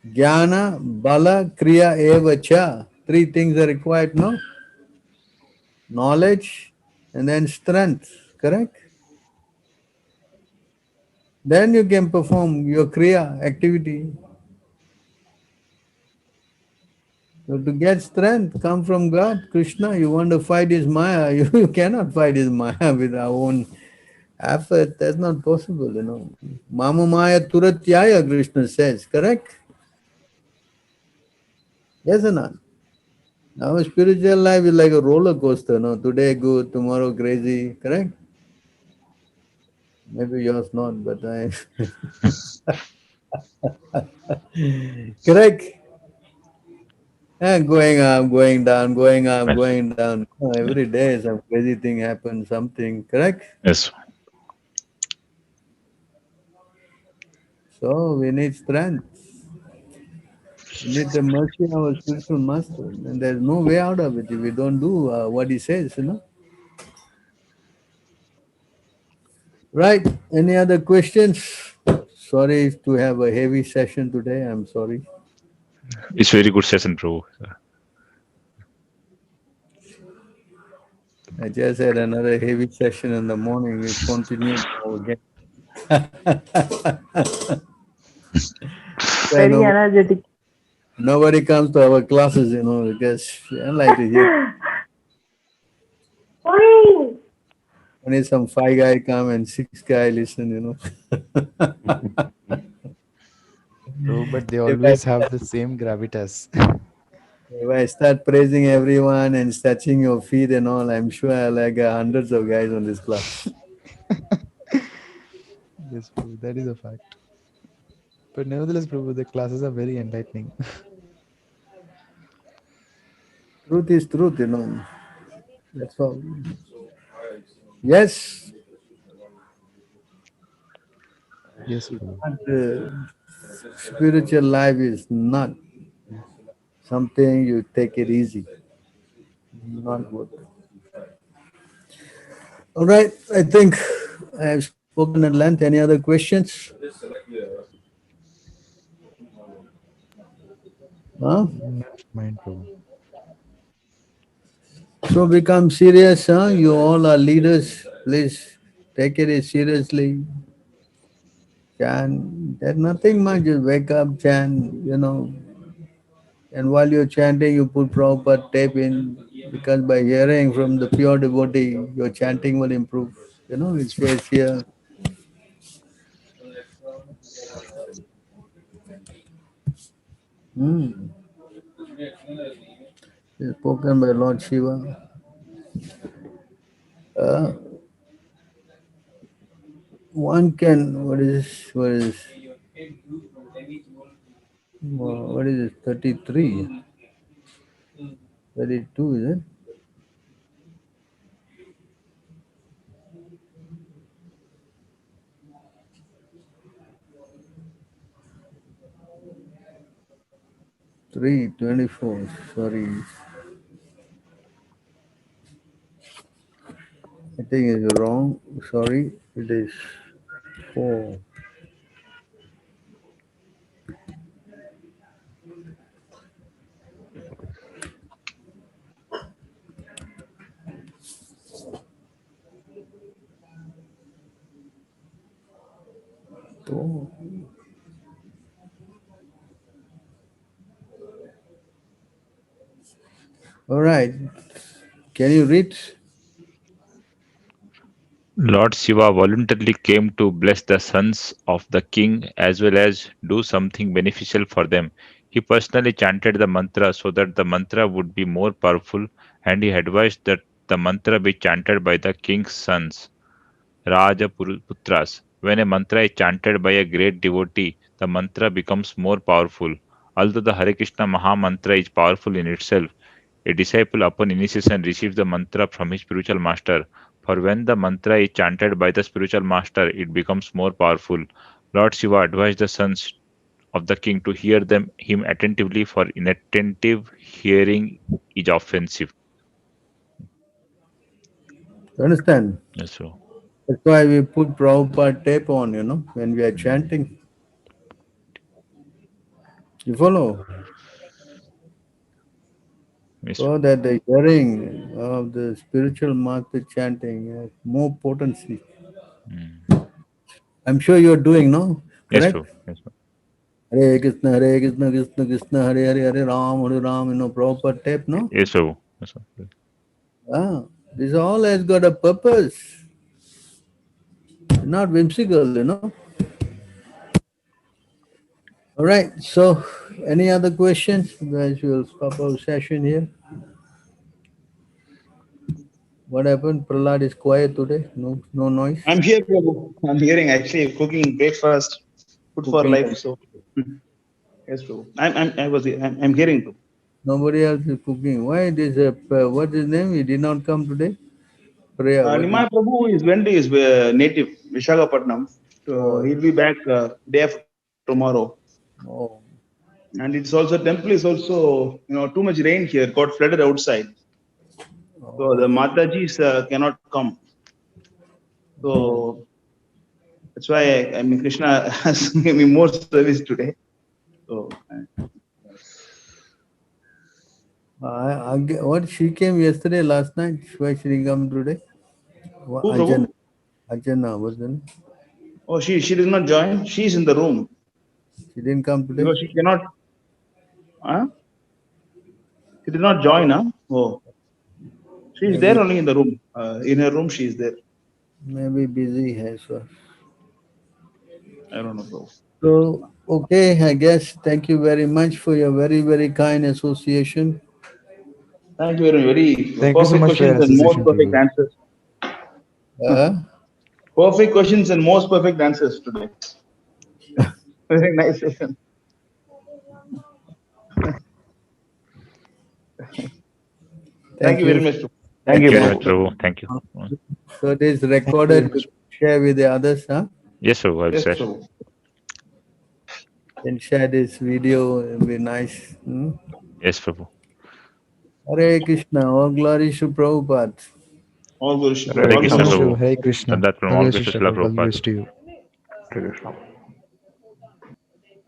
Jnana, Bala, Kriya, Eva, Cha. 3 things are required, no? Knowledge and then strength, correct? Then you can perform your Kriya activity. So to get strength, come from God, Krishna. You want to fight his Maya, you cannot fight his Maya with our own effort. That's not possible, Mama Maya Turatyaya, Krishna says, correct? Yes or not? Our spiritual life is like a roller coaster, no? Today good, tomorrow crazy, correct? Maybe yours not, but I correct. And going up, going down, going up, Well, going down. yeah. Every day some crazy thing happens, something, correct? Yes. So we need strength. We need the mercy of our spiritual master. And there's no way out of it if we don't do what he says. Right. Any other questions? Sorry to have a heavy session today. I'm sorry. It's very good session, bro. I just had another heavy session in the morning. We continued now again. I Very know energetic. nobody comes to our classes, because I like to hear. Only some 5 guy come and 6 guy listen. Bro, but they If I, always have the same gravitas. if I start praising everyone and touching your feet and all, I'm sure I'll like hundreds of guys on this class. Yes, bro, that is a fact. But nevertheless, bro, the classes are very enlightening. Truth is truth. That's all. Yes, Yes, bro. but, spiritual life is not something you take it easy. Not good. All right, I think I have spoken at length. Any other questions? Huh? Not mind, bro. So become serious, huh? You all are leaders. Please take it seriously. Chant. There's nothing much. Just wake up, chant, and while you're chanting, you put proper tape in, because by hearing from the pure devotee, your chanting will improve. It says here. Hmm. It's spoken by Lord Shiva. Uh, one can, what is it, 33? 32, is it? Three 24. Sorry, I think it's wrong. Sorry, it is 4. Oh. All right. Can you read? Lord Shiva voluntarily came to bless the sons of the king as well as do something beneficial for them. He personally chanted the mantra so that the mantra would be more powerful, and he advised that the mantra be chanted by the king's sons, Raja Putras. When a mantra is chanted by a great devotee, the mantra becomes more powerful. Although the Hare Krishna Maha Mantra is powerful in itself, a disciple upon initiation receives the mantra from his spiritual master. For when the mantra is chanted by the spiritual master, it becomes more powerful. Lord Shiva advised the sons of the king to hear him attentively, for inattentive hearing is offensive. You understand? Yes, sir. That's why we put Prabhupada tape on, when we are chanting. You follow? Yes, So that the hearing of the spiritual master chanting has more potency. Mm. I'm sure you're doing, no? Yes, Correct? sir. Yes, sir. Hare Krishna, Krishna Krishna, Hare Hare, Hare Ram, proper tape, no? Yes, sir. Yes, sir. Ah, this all has got a purpose. Not whimsical, All right, so any other questions? Guys, we'll stop our session here. What happened? Prahlad is quiet today. No noise. I'm here, Prabhu. I'm hearing actually cooking breakfast, food for Cooking. life. So yes, Prabhu. I'm hearing too. Nobody else is cooking. Why this? What's his name? He did not come today. Priya. Nimai Prabhu is went is native Visakhapatnam. He'll be back day after tomorrow. Oh. And it's also temple is also too much rain here. Got flooded outside. So the Matajis cannot come. So that's why I mean Krishna has given me more service today. So What she came yesterday, last night? Why she didn't come today? who, Prabhu? Archana, wasn't it? Oh, she did not join. She's in the room She didn't come today. because she cannot. Huh? She did not join. Huh? Oh, she's there only in the room. In her room, she is there. Maybe busy as well. I don't know, Prabhu. So, okay, I guess. Thank you very much for your very, very kind association. Thank you very Thank you so perfect much for your questions and most association, perfect Prabhu. answers. Perfect questions and most perfect answers today. Very nice session. Thank you very much. Thank you, Very Prabhu. much, Prabhu. Thank you. So it is Thank you very recorded much. to share with the others, huh? Yes, sir. Well Yes, said. Prabhu. And share this video, it'll be nice. Yes, Prabhu. Hare Krishna, all glories to Prabhupada. All good. Hare All Krishna, good. Prabhu. Hare Krishna. Sandat Prabhu. Hare All Krishna, Krishna, Prabhu. All Prabhupada. glories to you. Hare Krishna.